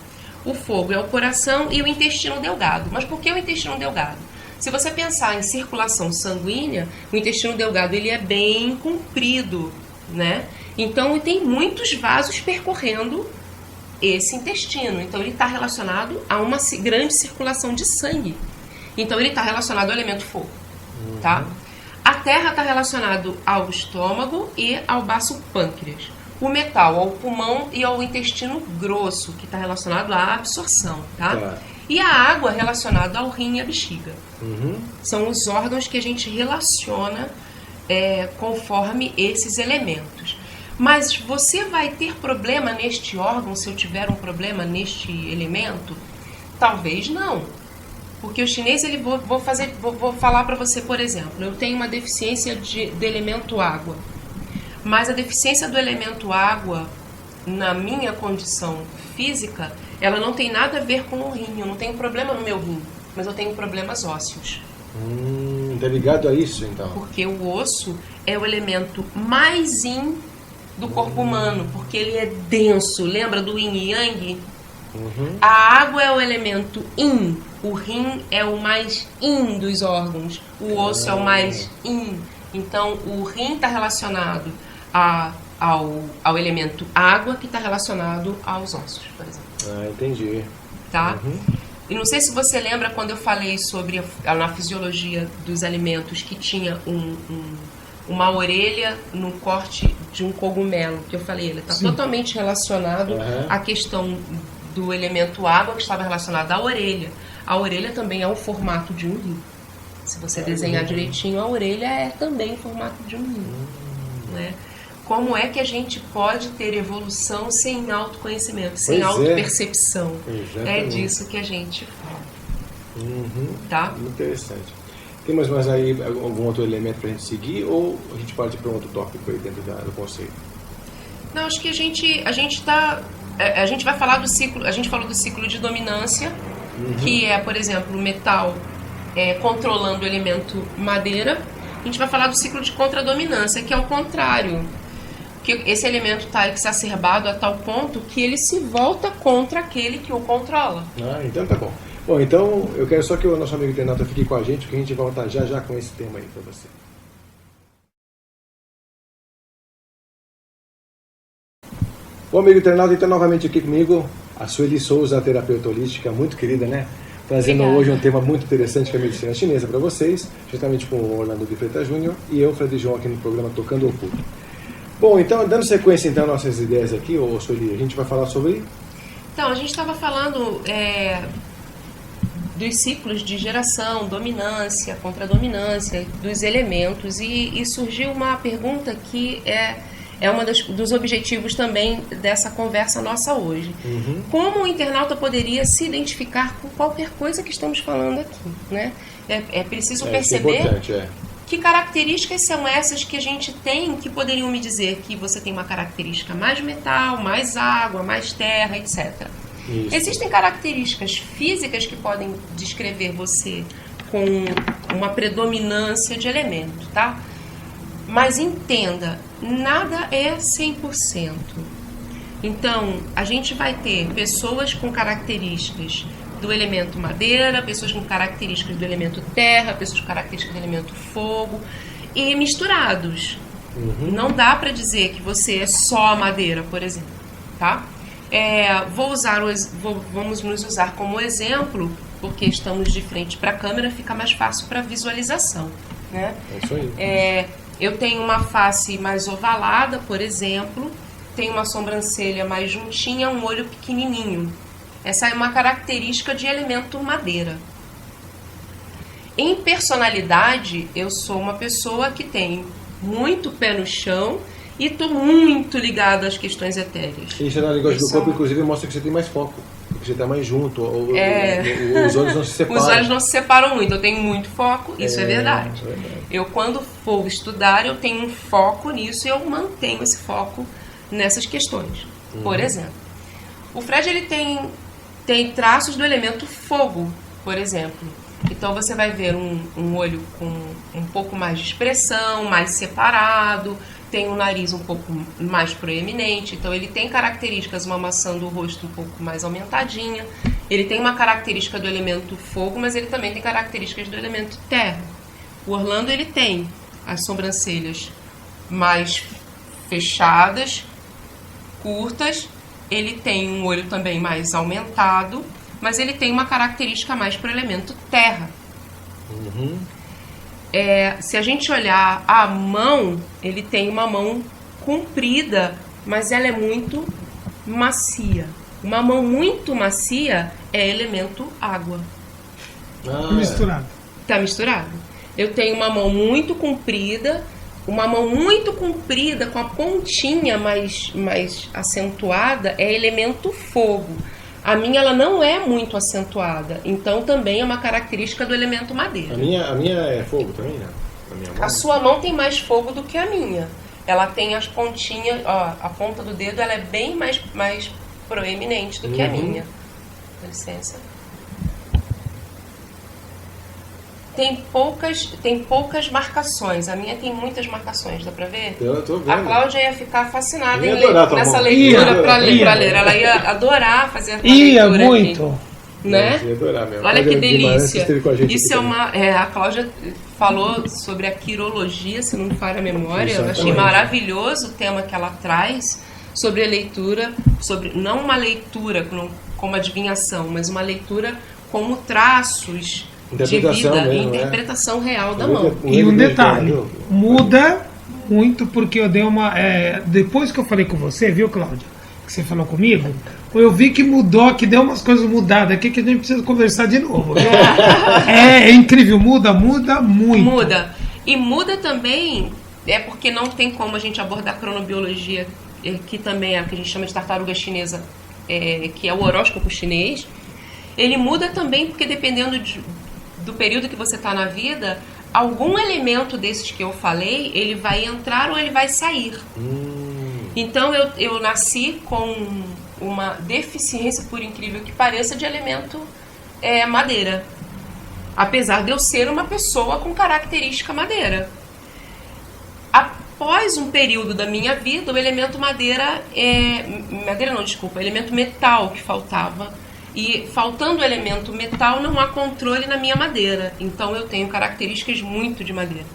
O fogo é o coração e o intestino delgado. Mas por que o intestino delgado? Se você pensar em circulação sanguínea, o intestino delgado ele é bem comprido, né? Então tem muitos vasos percorrendo esse intestino. Então ele está relacionado a uma grande circulação de sangue. Então ele está relacionado ao elemento fogo. Tá? A terra está relacionado ao estômago e ao baço pâncreas. O metal ao pulmão e ao intestino grosso, que está relacionado à absorção. Tá? E a água relacionada ao rim e à bexiga. São os órgãos que a gente relaciona conforme esses elementos. Mas você vai ter problema neste órgão se eu tiver um problema neste elemento? Talvez não. Porque o chinês, vou falar para você, por exemplo, eu tenho uma deficiência do elemento água. Mas a deficiência do elemento água, na minha condição física, ela não tem nada a ver com o rim. Eu não tenho problema no meu rim, mas eu tenho problemas ósseos. Tá ligado a isso, então? Porque o osso é o elemento mais yin do corpo humano, porque ele é denso. Lembra do yin e yang? A água é o elemento yin, o rim é o mais yin dos órgãos, o osso é o mais yin. Então o rim está relacionado ao elemento água, que está relacionado aos ossos, por exemplo. Ah, entendi. Tá? E não sei se você lembra quando eu falei sobre na fisiologia dos alimentos que tinha uma orelha no corte de um cogumelo, que eu falei, ele está totalmente relacionado à questão do elemento água, que estava relacionado à orelha. A orelha também é o formato de um rim. Se você desenhar direitinho, a orelha é também o formato de um rim. Né? Como é que a gente pode ter evolução sem autoconhecimento, sem autopercepção? É disso que a gente fala. Tá? Muito interessante. Tem mais aí algum outro elemento para a gente seguir ou a gente pode ir para um outro tópico aí dentro do conceito? Não, acho que a gente vai falar do ciclo. A gente falou do ciclo de dominância, que é, por exemplo, o metal controlando o elemento madeira. A gente vai falar do ciclo de contradominância, que é o contrário. Que esse elemento está exacerbado a tal ponto que ele se volta contra aquele que o controla. Ah, então tá bom. Bom, então eu quero só que o nosso amigo internauta fique com a gente, porque a gente volta já com esse tema aí para você. Bom, amigo internauta, então novamente aqui comigo, a Sueli Souza, terapeuta holística, muito querida, né? Trazendo hoje um tema muito interessante que é a medicina chinesa para vocês, justamente com o Orlando de Freitas Júnior e eu, Fred João, aqui no programa Tocando o Oculto. Bom, então, dando sequência então nossas ideias aqui, Sueli, a gente vai falar sobre... Então, a gente estava falando dos ciclos de geração, dominância, contradominância, dos elementos, e surgiu uma pergunta que é uma dos objetivos também dessa conversa nossa hoje. Como o internauta poderia se identificar com qualquer coisa que estamos falando aqui, né? É preciso perceber que características são essas que a gente tem que poderiam me dizer que você tem uma característica mais metal, mais água, mais terra, etc. Isso. Existem características físicas que podem descrever você com uma predominância de elemento, tá? Mas entenda, nada é 100%. Então, a gente vai ter pessoas com características do elemento madeira, pessoas com características do elemento terra, pessoas com características do elemento fogo, e misturados. Não dá para dizer que você é só madeira, por exemplo, tá? Vamos nos usar como exemplo, porque estamos de frente para a câmera, fica mais fácil para visualização, né? É isso aí. Eu tenho uma face mais ovalada, por exemplo, tenho uma sobrancelha mais juntinha, um olho pequenininho. Essa é uma característica de elemento madeira. Em personalidade, eu sou uma pessoa que tem muito pé no chão e estou muito ligada às questões etéreas. Isso na linguagem do corpo, inclusive, mostra que você tem mais foco, que você está mais junto, os olhos não se separam. Os olhos não se separam muito, eu tenho muito foco, isso é verdade. Eu, quando for estudar, eu tenho um foco nisso e eu mantenho esse foco nessas questões. Por exemplo, o Fred ele tem traços do elemento fogo, por exemplo. Então você vai ver um olho com um pouco mais de expressão, mais separado, tem um nariz um pouco mais proeminente, então ele tem características, uma maçã do rosto um pouco mais aumentadinha, ele tem uma característica do elemento fogo, mas ele também tem características do elemento terra. O Orlando ele tem as sobrancelhas mais fechadas, curtas, ele tem um olho também mais aumentado, mas ele tem uma característica mais para o elemento terra. Se a gente olhar a mão, ele tem uma mão comprida, mas ela é muito macia. Uma mão muito macia é elemento água. Misturado. Tá misturado. Eu tenho uma mão muito comprida, com a pontinha mais acentuada é elemento fogo. A minha ela não é muito acentuada, então também é uma característica do elemento madeira. A minha é fogo também, né? A sua mão tem mais fogo do que a minha. Ela tem as pontinhas, a ponta do dedo ela é bem mais proeminente do que a minha. Com licença. Tem poucas marcações. A minha tem muitas marcações, dá pra ver? Eu tô vendo. A Cláudia ia ficar fascinada em ler nessa leitura pra ler. Ela ia adorar fazer a leitura muito. Aqui. né? Eu ia adorar mesmo. Olha que Cláudia Guimarães delícia. esteve com a gente Isso aqui também. a Cláudia falou sobre a quirologia, se não me falha a memória. Eu achei Exatamente. maravilhoso o tema que ela traz sobre a leitura, sobre não uma leitura como adivinhação, mas uma leitura como traços de Interpretação vida, mesmo, interpretação real da Eu mão. vi E um grande detalhe, viu? muda muito porque eu dei uma... depois que eu falei com você, viu, Cláudia? Que você falou comigo, eu vi que mudou, que deu umas coisas mudadas aqui que a gente precisa conversar de novo. Viu? É incrível, muda muito. Muda. E muda também, porque não tem como a gente abordar a cronobiologia, que também é o que a gente chama de tartaruga chinesa, que é o horóscopo chinês. Ele muda também porque dependendo do período que você está na vida, algum elemento desses que eu falei, ele vai entrar ou ele vai sair. Então eu nasci com uma deficiência, por incrível que pareça, de elemento madeira. Apesar de eu ser uma pessoa com característica madeira. Após um período da minha vida, o elemento madeira... o elemento metal que faltava. E faltando o elemento metal, não há controle na minha madeira. Então eu tenho características muito de madeira.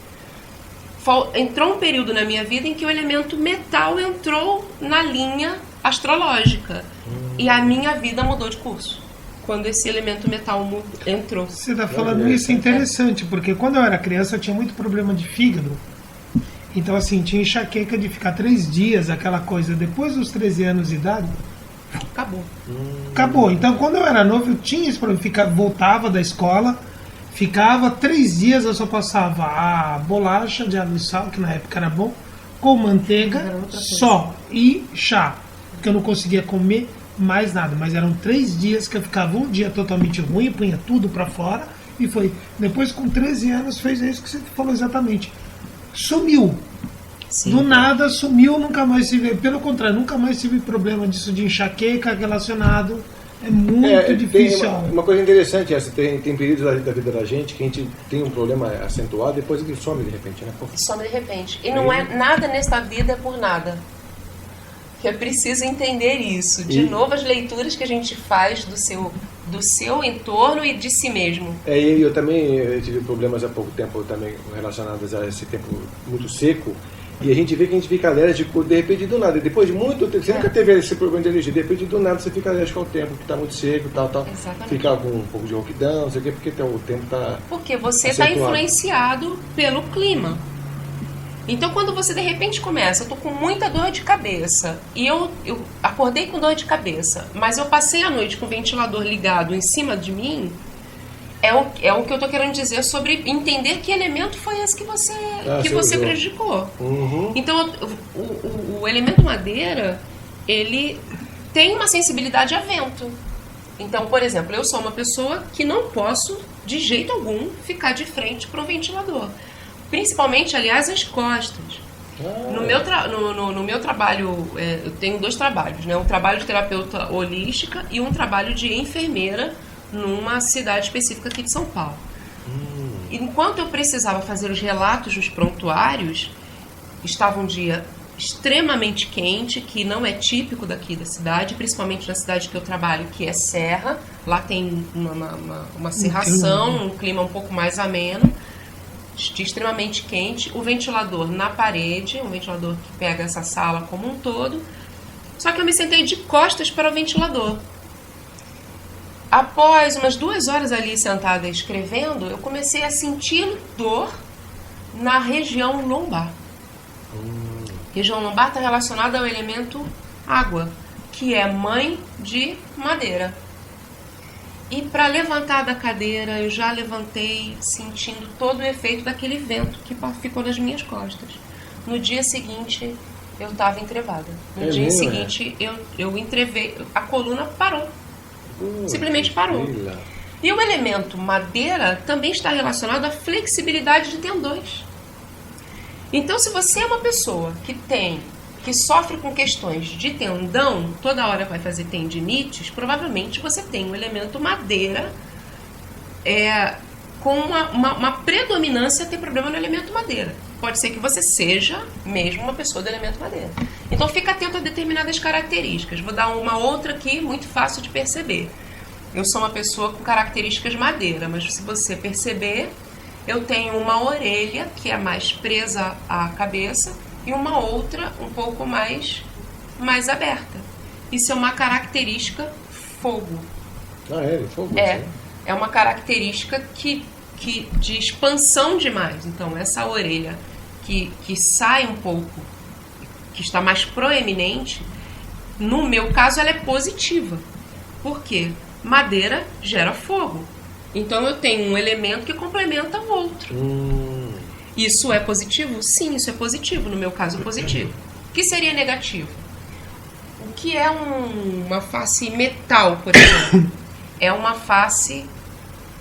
Entrou um período na minha vida em que o elemento metal entrou na linha astrológica. E a minha vida mudou de curso. Quando esse elemento metal entrou. Você está falando isso, é interessante, porque quando eu era criança eu tinha muito problema de fígado. Então, assim, tinha enxaqueca de ficar 3 dias, aquela coisa. Depois dos 13 anos de idade, acabou. Então, quando eu era novo, eu tinha esse problema. Voltava da escola, ficava 3 dias, eu só passava a bolacha de água e sal, que na época era bom, com manteiga só, e chá. Porque eu não conseguia comer mais nada. Mas eram 3 dias que eu ficava um dia totalmente ruim, punha tudo pra fora, e foi. Depois, com 13 anos, fez isso que você falou exatamente. Sumiu. Sim. Do nada sumiu, nunca mais se vê. Pelo contrário, nunca mais tive problema disso de enxaqueca relacionado. É muito difícil. Tem uma coisa interessante essa, tem períodos da vida da gente que a gente tem um problema acentuado, depois ele some de repente, né? Some de repente. E não é nada nesta vida por nada. Que é preciso entender isso. De novo, as leituras que a gente faz do seu entorno e de si mesmo. Eu também tive problemas há pouco tempo também relacionados a esse tempo muito seco. E a gente vê que a gente fica alérgico de repente do nada. Depois de muito tempo, você nunca teve esse problema de alergia, de repente do nada você fica alérgico ao tempo, que está muito seco, tal. Exatamente. Fica com um pouco de rouquidão, não sei o quê, porque o tempo está... Porque você está influenciado pelo clima. Então, quando você de repente começa, eu tô com muita dor de cabeça, e eu acordei com dor de cabeça, mas eu passei a noite com o ventilador ligado em cima de mim, é o que eu tô querendo dizer sobre entender que elemento foi esse que você prejudicou. Uhum. Então, o elemento madeira, ele tem uma sensibilidade a vento. Então, por exemplo, eu sou uma pessoa que não posso, de jeito algum, ficar de frente para o ventilador. Principalmente, aliás, as costas. No meu trabalho, eu tenho 2 trabalhos, né? Um trabalho de terapeuta holística e um trabalho de enfermeira numa cidade específica aqui de São Paulo. Enquanto eu precisava fazer os relatos nos prontuários, estava um dia extremamente quente, que não é típico daqui da cidade, principalmente na cidade que eu trabalho, que é Serra. Lá tem uma cerração, um clima um pouco mais ameno, extremamente quente, o ventilador na parede, um ventilador que pega essa sala como um todo, só que eu me sentei de costas para o ventilador. Após umas 2 horas ali sentada escrevendo, eu comecei a sentir dor na região lombar. Região lombar está relacionada ao elemento água, que é mãe de madeira. E para levantar da cadeira, eu já levantei sentindo todo o efeito daquele vento que ficou nas minhas costas. No dia seguinte, eu estava entrevada. No dia seguinte, eu entrevei, a coluna parou. Simplesmente parou. E o elemento madeira também está relacionado à flexibilidade de tendões. Então, se você é uma pessoa que sofre com questões de tendão, toda hora vai fazer tendinites, provavelmente você tem um elemento madeira com uma predominância a ter problema no elemento madeira. Pode ser que você seja mesmo uma pessoa do elemento madeira. Então fica atento a determinadas características. Vou dar uma outra aqui, muito fácil de perceber. eu sou uma pessoa com características madeira, mas se você perceber, eu tenho uma orelha que é mais presa à cabeça e uma outra um pouco mais aberta. Isso é uma característica fogo. Fogo? É uma característica que de expansão demais. Então, essa orelha que sai um pouco, que está mais proeminente, no meu caso, ela é positiva. Por quê? Madeira gera fogo. Então, eu tenho um elemento que complementa o outro. Isso é positivo? Sim, isso é positivo. No meu caso, positivo. O que seria negativo? O que é uma face metal, por exemplo? É uma face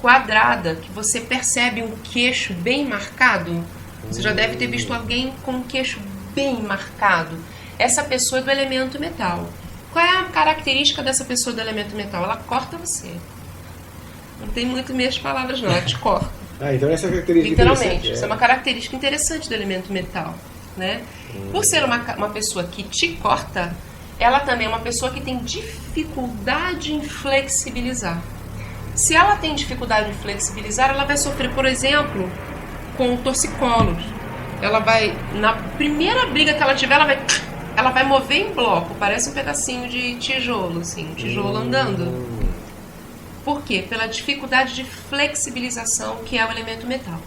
quadrada, que você percebe um queixo bem marcado. Você já deve ter visto alguém com um queixo bem marcado. Essa pessoa é do elemento metal. Qual é a característica dessa pessoa do elemento metal? Ela corta você. Não tem muito meias palavras não, ela te corta. Então essa é a característica. Literalmente, isso é uma característica interessante do elemento metal, né? Por ser uma pessoa que te corta, ela também é uma pessoa que tem dificuldade em flexibilizar. Se ela tem dificuldade em flexibilizar, ela vai sofrer, por exemplo, com torcicolos. Ela vai, na primeira briga que ela tiver, ela vai mover em bloco, parece um pedacinho de tijolo, assim, um tijolo andando. Por quê? Pela dificuldade de flexibilização que é o elemento metal.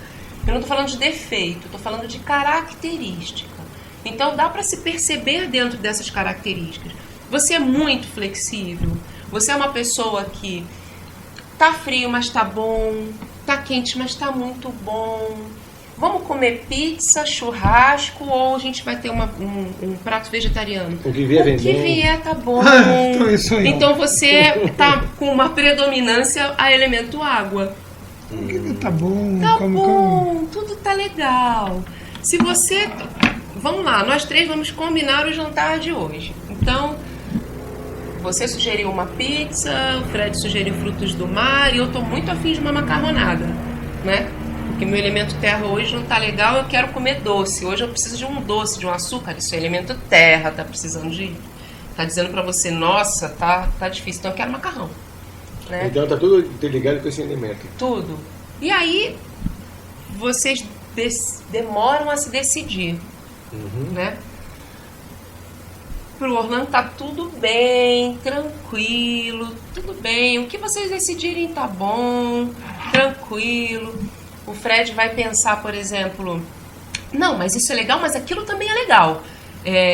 Eu não estou falando de defeito, estou falando de característica. Então dá para se perceber dentro dessas características. Você é muito flexível, você é uma pessoa que tá frio, mas tá bom, tá quente, mas tá muito bom. Vamos comer pizza, churrasco, ou a gente vai ter um prato vegetariano? O que vier vem bem. O que vier tá bom. Então você tá com uma predominância a elemento água. Tá bom. Tá bom, tudo tá legal. Se você... Vamos lá, nós três vamos combinar o jantar de hoje. Então, você sugeriu uma pizza, o Fred sugeriu frutos do mar e eu tô muito afim de uma macarronada, né? Porque meu elemento terra hoje não tá legal, eu quero comer doce. Hoje eu preciso de um doce, de um açúcar. Isso é elemento terra, tá precisando de... Tá dizendo pra você, nossa, tá difícil, então eu quero macarrão. Né? Então tá tudo interligado com esse elemento. Tudo. E aí, vocês demoram a se decidir, né? Pro Orlando tá tudo bem, tranquilo, tudo bem. O que vocês decidirem tá bom, tranquilo. O Fred vai pensar, por exemplo, não, mas isso é legal, mas aquilo também é legal.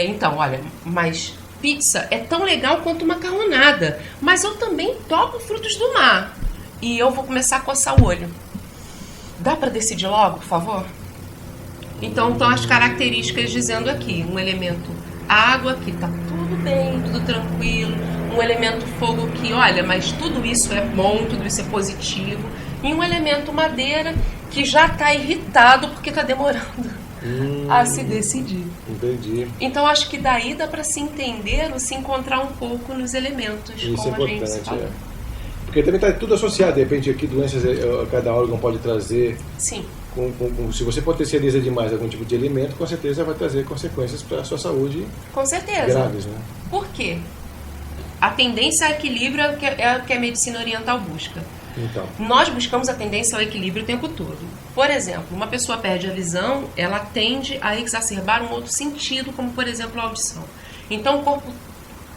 Então, olha, mas pizza é tão legal quanto macarronada, mas eu também topo frutos do mar. E eu vou começar a coçar o olho. Dá para decidir logo, por favor? Então, estão as características dizendo aqui, um elemento água, que tá tudo bem, tudo tranquilo. Um elemento fogo que, olha, mas tudo isso é bom, tudo isso é positivo. E um elemento madeira que já está irritado porque está demorando a se decidir. Entendi. Então, acho que daí dá para se entender ou se encontrar um pouco nos elementos, isso como é a gente importante, fala. Porque também está tudo associado, de repente, aqui doenças cada órgão pode trazer. Sim. Se você potencializa demais algum tipo de alimento, com certeza vai trazer consequências para a sua saúde. Com certeza. Graves, né? Por quê? A tendência ao equilíbrio é o que a medicina oriental busca. Então. Nós buscamos a tendência ao equilíbrio o tempo todo. Por exemplo, uma pessoa perde a visão, ela tende a exacerbar um outro sentido, como por exemplo a audição. Então o corpo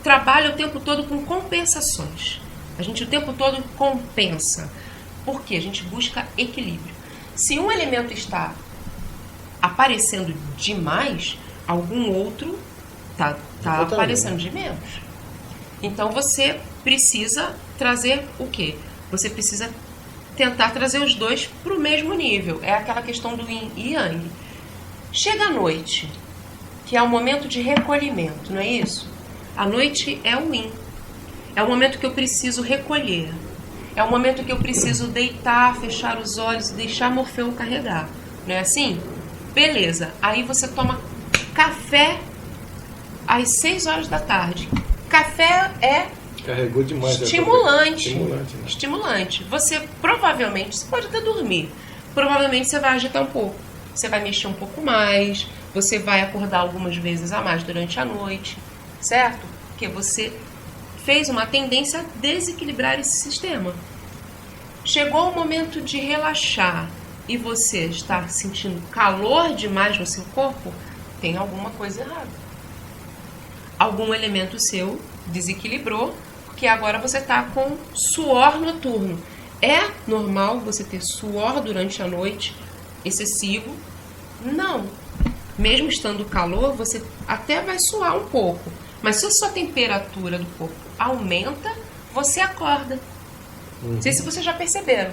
trabalha o tempo todo com compensações. A gente o tempo todo compensa. Por quê? A gente busca equilíbrio. Se um elemento está aparecendo demais, algum outro está aparecendo de menos. Então você precisa trazer o quê? Você precisa tentar trazer os dois para o mesmo nível. É aquela questão do yin e yang. Chega a noite, que é o momento de recolhimento, não é isso? A noite é o yin. É o momento que eu preciso recolher. É o momento que eu preciso deitar, fechar os olhos e deixar Morfeu carregar. Não é assim? Beleza. Aí você toma café às 6 horas da tarde. Café é carregou demais. Estimulante. Né? Estimulante. Você provavelmente, você pode até dormir. Provavelmente você vai agitar um pouco. Você vai mexer um pouco mais. Você vai acordar algumas vezes a mais durante a noite. Certo? Porque você fez uma tendência a desequilibrar esse sistema. Chegou o momento de relaxar e você está sentindo calor demais no seu corpo, tem alguma coisa errada. Algum elemento seu desequilibrou, porque agora você está com suor noturno. É normal você ter suor durante a noite excessivo? Não. Mesmo estando calor, você até vai suar um pouco. Mas se a sua temperatura do corpo aumenta, você acorda. Não sei se vocês já perceberam.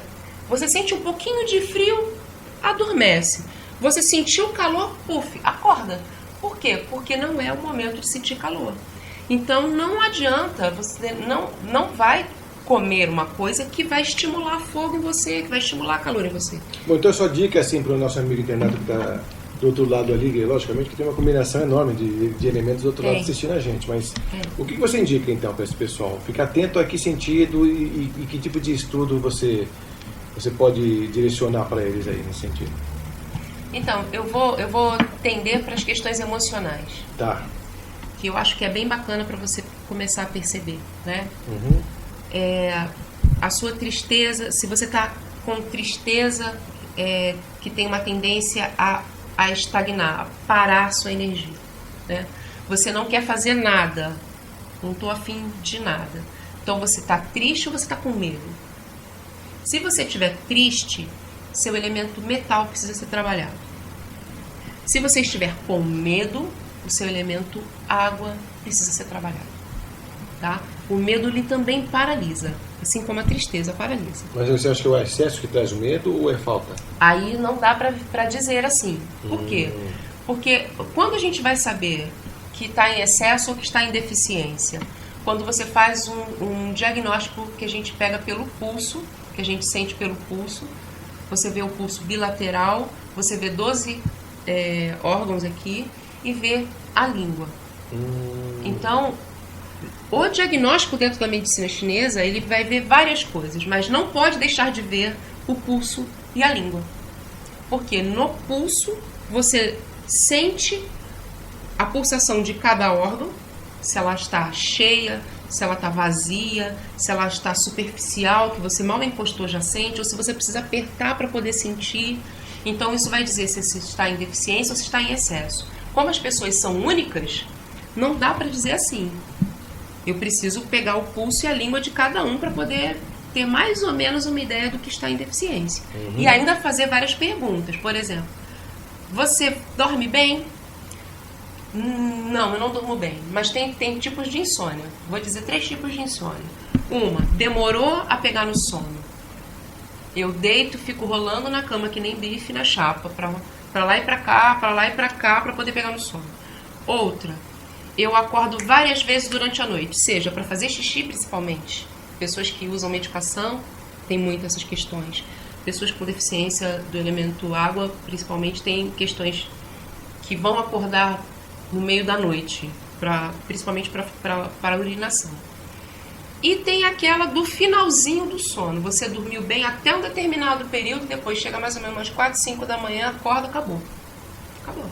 Você sente um pouquinho de frio, adormece. Você sentiu calor, puf, acorda. Por quê? Porque não é o momento de sentir calor. Então não adianta, você não vai comer uma coisa que vai estimular fogo em você, que vai estimular calor em você. Bom, então só dica assim para o nosso amigo internado que está do outro lado ali, logicamente que tem uma combinação enorme de elementos do outro lado assistindo a gente, mas o que você indica então para esse pessoal? Ficar atento a que sentido e que tipo de estudo você pode direcionar para eles aí nesse sentido? Então, eu vou tender para as questões emocionais. Tá. Que eu acho que é bem bacana para você começar a perceber, né? A sua tristeza, se você está com tristeza que tem uma tendência a estagnar, a parar a sua energia, né? Você não quer fazer nada, não estou afim de nada. Então você está triste ou você está com medo? Se você estiver triste, seu elemento metal precisa ser trabalhado. Se você estiver com medo, o seu elemento água precisa ser trabalhado. Tá? O medo ele também paralisa, assim como a tristeza paralisa. Mas você acha que é o excesso que traz o medo ou é falta? Aí não dá para dizer assim. Por quê? Porque quando a gente vai saber que está em excesso ou que está em deficiência? Quando você faz um diagnóstico que a gente pega pelo pulso, que a gente sente pelo pulso, você vê o pulso bilateral, você vê 12 órgãos aqui e vê a língua. Então, o diagnóstico dentro da medicina chinesa, ele vai ver várias coisas, mas não pode deixar de ver o pulso e a língua. Porque no pulso, você sente a pulsação de cada órgão, se ela está cheia, se ela está vazia, se ela está superficial, que você mal encostou já sente, ou se você precisa apertar para poder sentir. Então, isso vai dizer se está em deficiência ou se está em excesso. Como as pessoas são únicas, não dá para dizer assim. Eu preciso pegar o pulso e a língua de cada um para poder ter mais ou menos uma ideia do que está em deficiência. E ainda fazer várias perguntas. Por exemplo, você dorme bem? Não, eu não durmo bem. Mas tem tipos de insônia. Vou dizer 3 tipos de insônia. Uma, demorou a pegar no sono. Eu deito, fico rolando na cama que nem bife na chapa, pra lá e pra cá, pra lá e pra cá, pra poder pegar no sono. Outra, eu acordo várias vezes durante a noite, seja para fazer xixi principalmente. Pessoas que usam medicação têm muito essas questões. Pessoas com deficiência do elemento água, principalmente, têm questões que vão acordar no meio da noite, principalmente para a urinação. E tem aquela do finalzinho do sono. Você dormiu bem até um determinado período, depois chega mais ou menos às 4, 5 da manhã, acorda, acabou. Acabou.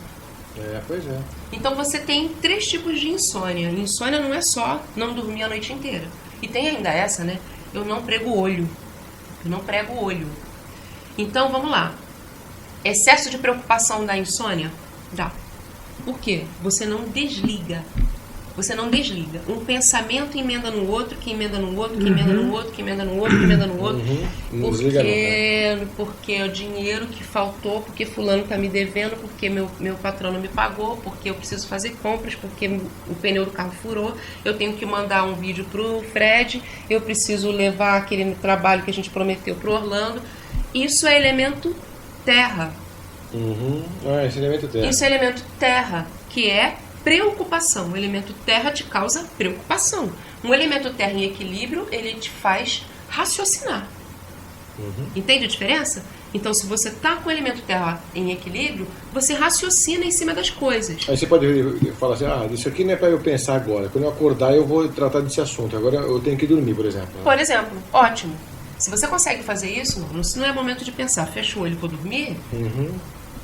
Pois é. Então você tem 3 tipos de insônia. Insônia não é só não dormir a noite inteira. E tem ainda essa, né? Eu não prego o olho. Eu não prego o olho. Então vamos lá. Excesso de preocupação dá insônia? Dá. Por quê? Você não desliga. Você não desliga. Um pensamento emenda no outro, que emenda no outro, que emenda no outro, que emenda no outro, que emenda no outro. Não desliga não, porque o dinheiro que faltou, porque fulano está me devendo, porque meu patrão não me pagou, porque eu preciso fazer compras, porque o pneu do carro furou, eu tenho que mandar um vídeo pro Fred, eu preciso levar aquele trabalho que a gente prometeu pro Orlando. Isso é elemento terra. Esse elemento terra. Isso é elemento terra, que é preocupação. O elemento terra te causa preocupação. Um elemento terra em equilíbrio, ele te faz raciocinar. Entende a diferença? Então, se você está com o elemento terra em equilíbrio, você raciocina em cima das coisas. Aí você pode falar assim, isso aqui não é para eu pensar agora. Quando eu acordar, eu vou tratar desse assunto. Agora eu tenho que dormir, por exemplo. Por exemplo, ótimo. Se você consegue fazer isso, não é momento de pensar, fecha o olho para dormir,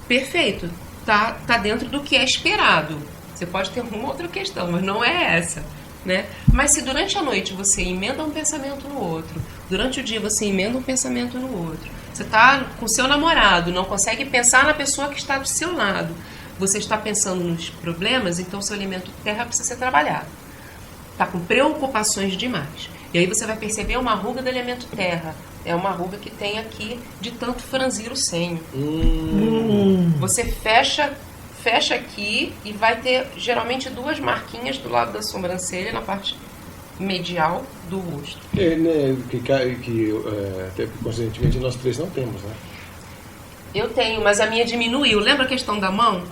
perfeito. Tá dentro do que é esperado. Você pode ter uma outra questão, mas não é essa. né? Mas se durante a noite você emenda um pensamento no outro, durante o dia você emenda um pensamento no outro, você está com seu namorado, não consegue pensar na pessoa que está do seu lado, você está pensando nos problemas, então seu elemento terra precisa ser trabalhado. Está com preocupações demais. E aí você vai perceber uma ruga do elemento terra. É uma ruga que tem aqui de tanto franzir o senho. Você fecha aqui e vai ter geralmente 2 marquinhas do lado da sobrancelha, na parte medial do rosto. Até conscientemente nós 3 não temos, né? Eu tenho, mas a minha diminuiu. Lembra a questão da mão?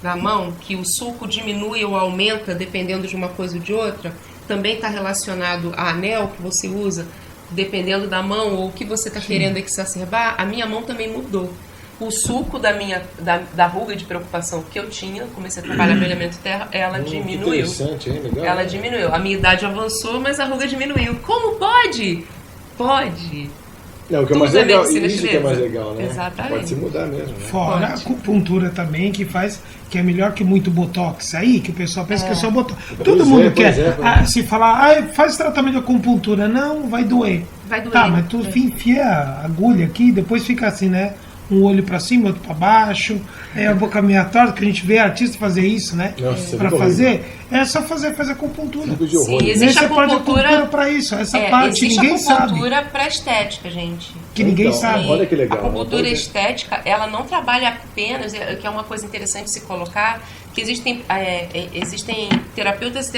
Da mão, que o sulco diminui ou aumenta dependendo de uma coisa ou de outra? Também está relacionado a anel que você usa, dependendo da mão ou o que você está querendo exacerbar. A minha mão também mudou. O sulco da ruga de preocupação que eu tinha, comecei a trabalhar no elemento terra, ela diminuiu. Interessante, hein? Legal. Ela diminuiu. A minha idade avançou, mas a ruga diminuiu. Como pode? Pode. Não, o que é mais legal, isso que é mais legal, né? Exatamente. Pode se mudar mesmo, né? Fora a acupuntura também, que é melhor que muito botox aí, que o pessoal pensa que é só botox. Todo mundo quer. Se falar, faz tratamento de acupuntura, não, vai doer. Vai doer. Tá, mas tu enfia a agulha aqui, depois fica assim, né? Um olho pra cima, outro pra baixo, a boca meia torta, que a gente vê artista fazer isso, né? Nossa, pra fazer, é só fazer acupuntura. Sim, existe acupuntura pra isso, essa parte ninguém sabe. Existe acupuntura pra estética, gente. Que ninguém sabe. Olha que legal. A acupuntura estética, ela não trabalha apenas, que é uma coisa interessante se colocar, que existem terapeutas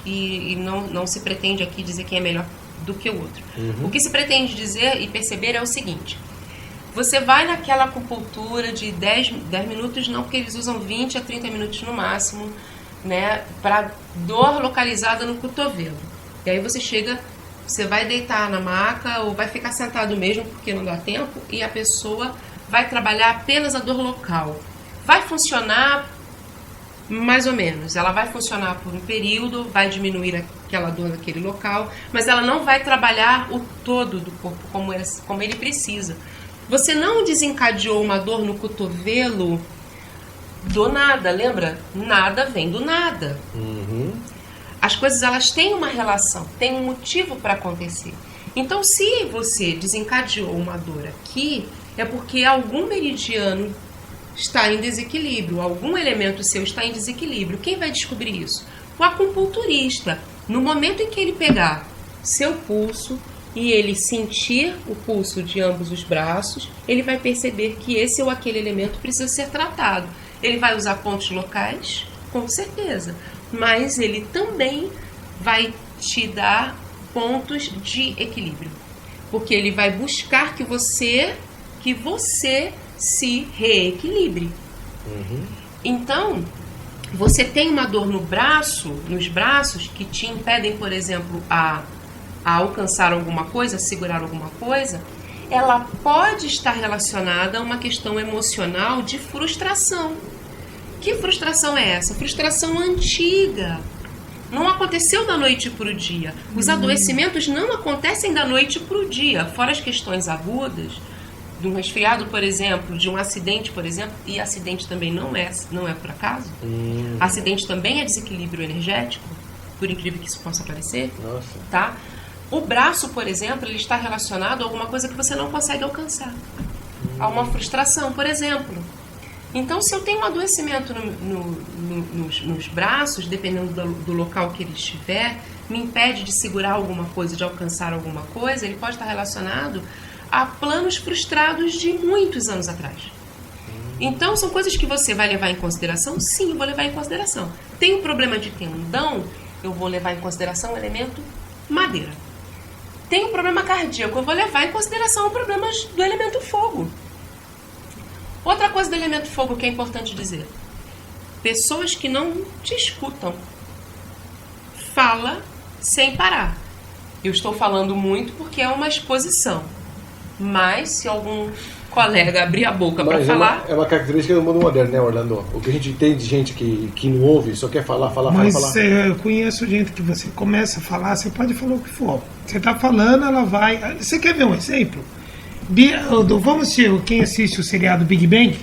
e não se pretende aqui dizer quem é melhor do que o outro. O que se pretende dizer e perceber é o seguinte: você vai naquela acupuntura de 10 minutos, não, porque eles usam 20 a 30 minutos no máximo, né, para dor localizada no cotovelo. E aí você chega, você vai deitar na maca ou vai ficar sentado mesmo, porque não dá tempo, e a pessoa vai trabalhar apenas a dor local. Vai funcionar mais ou menos. Ela vai funcionar por um período, vai diminuir aquela dor naquele local, mas ela não vai trabalhar o todo do corpo como ele precisa. Você não desencadeou uma dor no cotovelo do nada, lembra? Nada vem do nada. As coisas, elas têm uma relação, têm um motivo para acontecer. Então, se você desencadeou uma dor aqui, é porque algum meridiano está em desequilíbrio, algum elemento seu está em desequilíbrio. Quem vai descobrir isso? O acupunturista. No momento em que ele pegar seu pulso e ele sentir o pulso de ambos os braços, ele vai perceber que esse ou aquele elemento precisa ser tratado. Ele vai usar pontos locais, com certeza, mas ele também vai te dar pontos de equilíbrio, porque ele vai buscar que você se reequilibre. Então, você tem uma dor nos braços, que te impedem, por exemplo, a alcançar alguma coisa, a segurar alguma coisa, ela pode estar relacionada a uma questão emocional de frustração. Que frustração é essa? Frustração antiga. Não aconteceu da noite para o dia. Os adoecimentos não acontecem da noite para o dia. Fora as questões agudas, de um resfriado, por exemplo, de um acidente, por exemplo, e acidente também não é por acaso. Acidente também é desequilíbrio energético, por incrível que isso possa parecer. Nossa. Tá? O braço, por exemplo, ele está relacionado a alguma coisa que você não consegue alcançar. A uma frustração, por exemplo. Então, se eu tenho um adoecimento nos braços, dependendo do local que ele estiver, me impede de segurar alguma coisa, de alcançar alguma coisa, ele pode estar relacionado a planos frustrados de muitos anos atrás. Então, são coisas que você vai levar em consideração? Sim, eu vou levar em consideração. Tem um problema de tendão, eu vou levar em consideração o elemento madeira. Tem um problema cardíaco, eu vou levar em consideração os problemas do elemento fogo. Outra coisa do elemento fogo que é importante dizer: pessoas que não te escutam. Fala sem parar. Eu estou falando muito porque é uma exposição. Mas se algum colega abrir a boca para falar... É uma característica do mundo moderno, né, Orlando? O que a gente tem de gente que não ouve, só quer falar. Mas eu conheço gente que você começa a falar, você pode falar o que for. Você está falando, ela vai... Você quer ver um exemplo? Vamos ver quem assiste o seriado Big Bang?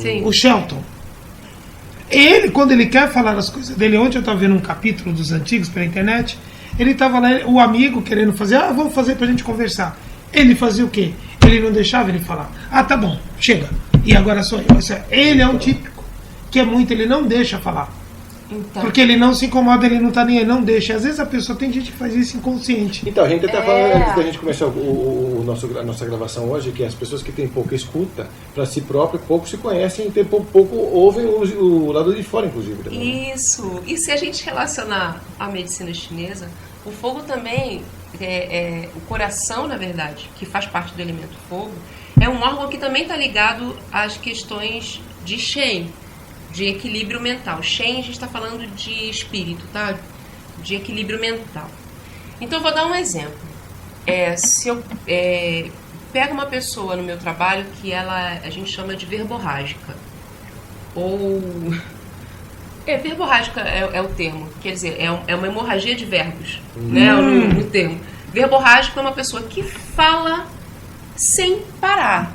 Sim. O Shelton. Ele, quando ele quer falar as coisas dele, ontem eu estava vendo um capítulo dos antigos pela internet, ele estava lá, o amigo querendo fazer, vamos fazer pra gente conversar. Ele fazia o quê? Ele não deixava ele falar. Tá bom, chega. E agora sou eu. Ele é um típico, que é muito, ele não deixa falar. Então. Porque ele não se incomoda, ele não tá nem aí, não deixa. Às vezes a pessoa, tem gente que faz isso inconsciente. Então, a gente até falando, antes da gente começar a nossa gravação hoje, que as pessoas que têm pouca escuta para si próprio, pouco se conhecem e pouco ouvem o lado de fora, inclusive. Também. Isso. E se a gente relacionar a medicina chinesa, o fogo também, o coração, na verdade, que faz parte do elemento fogo, é um órgão que também está ligado às questões de Shen, de equilíbrio mental. Shen, a gente está falando de espírito, tá? De equilíbrio mental. Então, eu vou dar um exemplo. Se eu pego uma pessoa no meu trabalho que a gente chama de verborrágica, ou... verborrágica é o termo, quer dizer, é uma hemorragia de verbos, né, no termo. Verborrágico é uma pessoa que fala sem parar,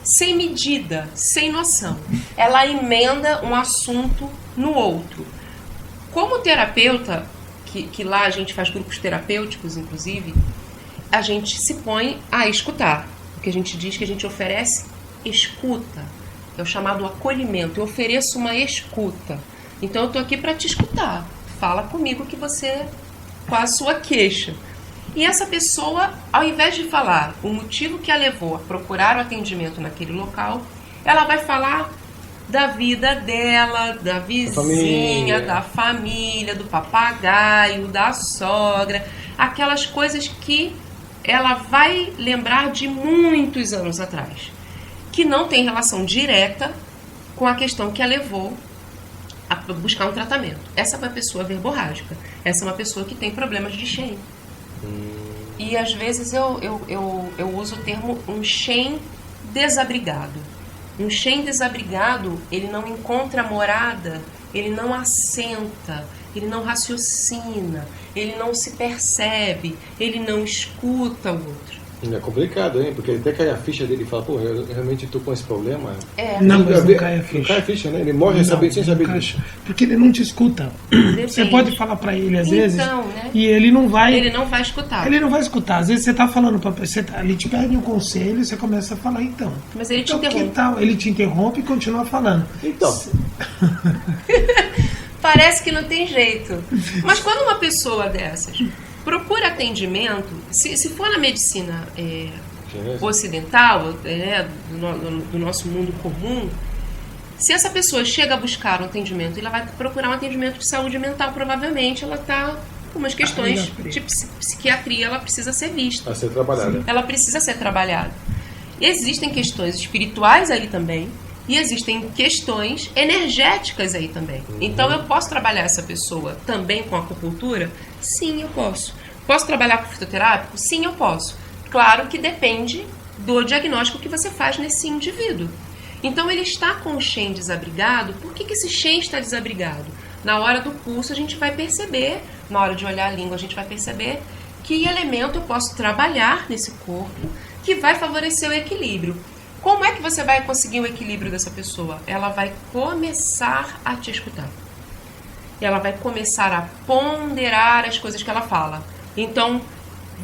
sem medida, sem noção. Ela emenda um assunto no outro. Como terapeuta, que lá a gente faz grupos terapêuticos, inclusive, a gente se põe a escutar. Porque a gente diz que a gente oferece escuta. É o chamado acolhimento. Eu ofereço uma escuta. Então eu estou aqui para te escutar. Fala comigo com a sua queixa. E essa pessoa, ao invés de falar o motivo que a levou a procurar o atendimento naquele local, ela vai falar da vida dela, da vizinha, da família, do papagaio, da sogra, aquelas coisas que ela vai lembrar de muitos anos atrás, que não tem relação direta com a questão que a levou a buscar um tratamento. Essa é uma pessoa verborrágica, essa é uma pessoa que tem problemas de Shen. E às vezes eu uso o termo um Shen desabrigado. Um Shen desabrigado, ele não encontra morada, ele não assenta, ele não raciocina, ele não se percebe, ele não escuta o outro. É complicado, hein? Porque até cai a ficha dele e fala, pô, eu realmente estou com esse problema. Não, mas não cai a ficha. Não cai a ficha, né? Ele morre sem saber disso. Porque ele não te escuta. Depende. Você pode falar pra ele às vezes, né? E ele não vai... Ele não vai escutar. Ele não vai escutar. Às vezes você tá falando pra pessoa, ele te pede um conselho e você começa a falar, então. Mas ele te interrompe. Ele te interrompe e continua falando. Então... Parece que não tem jeito. Mas quando uma pessoa dessas procura atendimento, se for na medicina ocidental, do nosso mundo comum, se essa pessoa chega a buscar um atendimento, ela vai procurar um atendimento de saúde mental, provavelmente ela está com umas questões de psiquiatria, ela precisa ser vista. A ser trabalhada. Ela precisa ser trabalhada. Existem questões espirituais aí também, e existem questões energéticas aí também. Então, eu posso trabalhar essa pessoa também com acupuntura? Sim, eu posso. Posso trabalhar com fitoterápico? Sim, eu posso. Claro que depende do diagnóstico que você faz nesse indivíduo. Então, ele está com o Shen desabrigado. Por que esse Shen está desabrigado? Na hora do curso, a gente vai perceber, na hora de olhar a língua, a gente vai perceber que elemento eu posso trabalhar nesse corpo que vai favorecer o equilíbrio. Como é que você vai conseguir o equilíbrio dessa pessoa? Ela vai começar a te escutar. Ela vai começar a ponderar as coisas que ela fala. Então,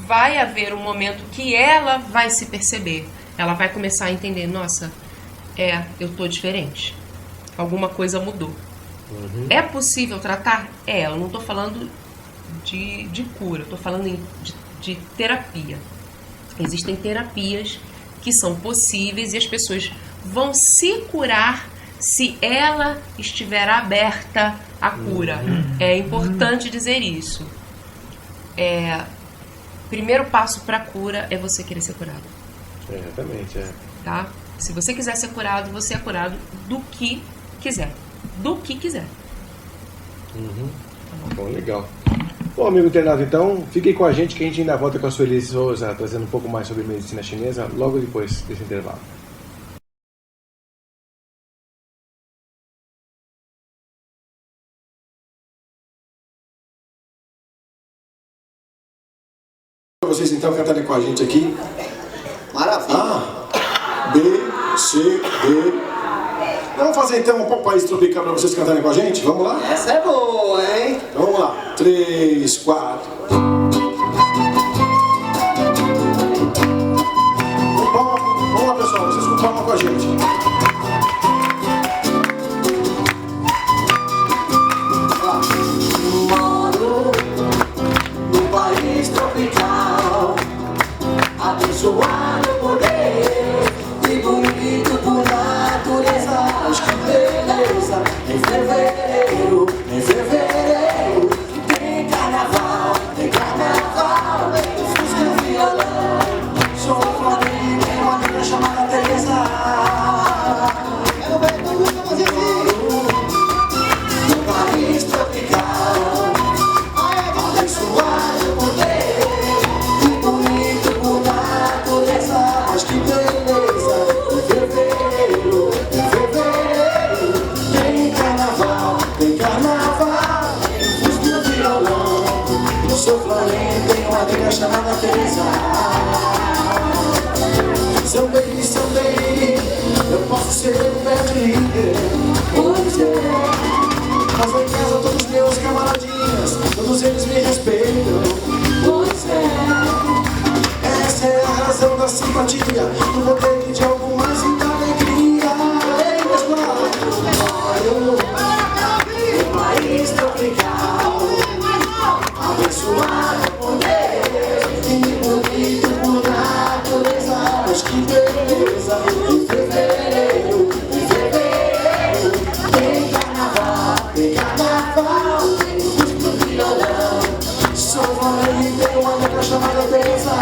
vai haver um momento que ela vai se perceber. Ela vai começar a entender, nossa, eu tô diferente. Alguma coisa mudou. É possível tratar? Eu não estou falando de cura, eu estou falando de terapia. Existem terapias que são possíveis e as pessoas vão se curar se ela estiver aberta à cura. É importante dizer isso. Primeiro passo para a cura é você querer ser curado. Exatamente, Tá? Se você quiser ser curado, você é curado do que quiser. Do que quiser. Bom, legal. Bom, amigo internado, então, fiquem com a gente que a gente ainda volta com a Sueli Souza trazendo um pouco mais sobre medicina chinesa logo depois desse intervalo. Vocês então cantarem com a gente aqui. Maravilha. A, B, C, D. Vamos fazer então um país tropical para vocês cantarem com a gente? Vamos lá? Essa é boa, hein? Então vamos lá. 3, 4. Vamos lá, pessoal. Vocês com palma com a gente. Moro num país tropical, abençoado por Deus e bonito por natureza. Mas que beleza! Em fevereiro tem carnaval, fusca e violão. Sou flamengo, tem uma amiga chamada Teresa. Quero ver todo mundo fazer assim. Num país tropical, abençoado por Deus e bonito por natureza. Mas que beleza! Em fevereiro tem carnaval, fusca e violão. Eu sou flamengo, tenho uma amiga chamada Teresa. São baby, eu posso ser o pé de líder. Pois é. Mas lá em casa todos meus camaradinhas, todos eles me respeitam. Pois é. Essa é a razão da simpatia, do poder de algo mais e da alegria. Ei, meus brothers, moro num país tropical, abençoado por Deus e bonito por natureza. Mas que beleza! Em fevereiro tem carnaval, fusca e violão. Sou flamengo e tenho uma amiga chamada Teresa.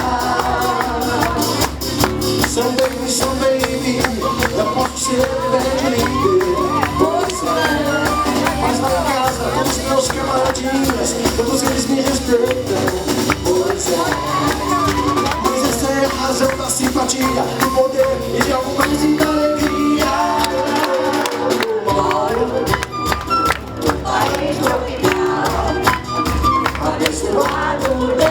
São baby, eu posso ser bem líder. Pois é. Mas lá em casa, todos meus camaradinhas, todos eles me respeitam. Pois é. Mas essa é a razão da simpatia, do poder e de algo mais e da alegria. Moro num país tropical, abençoado por Deus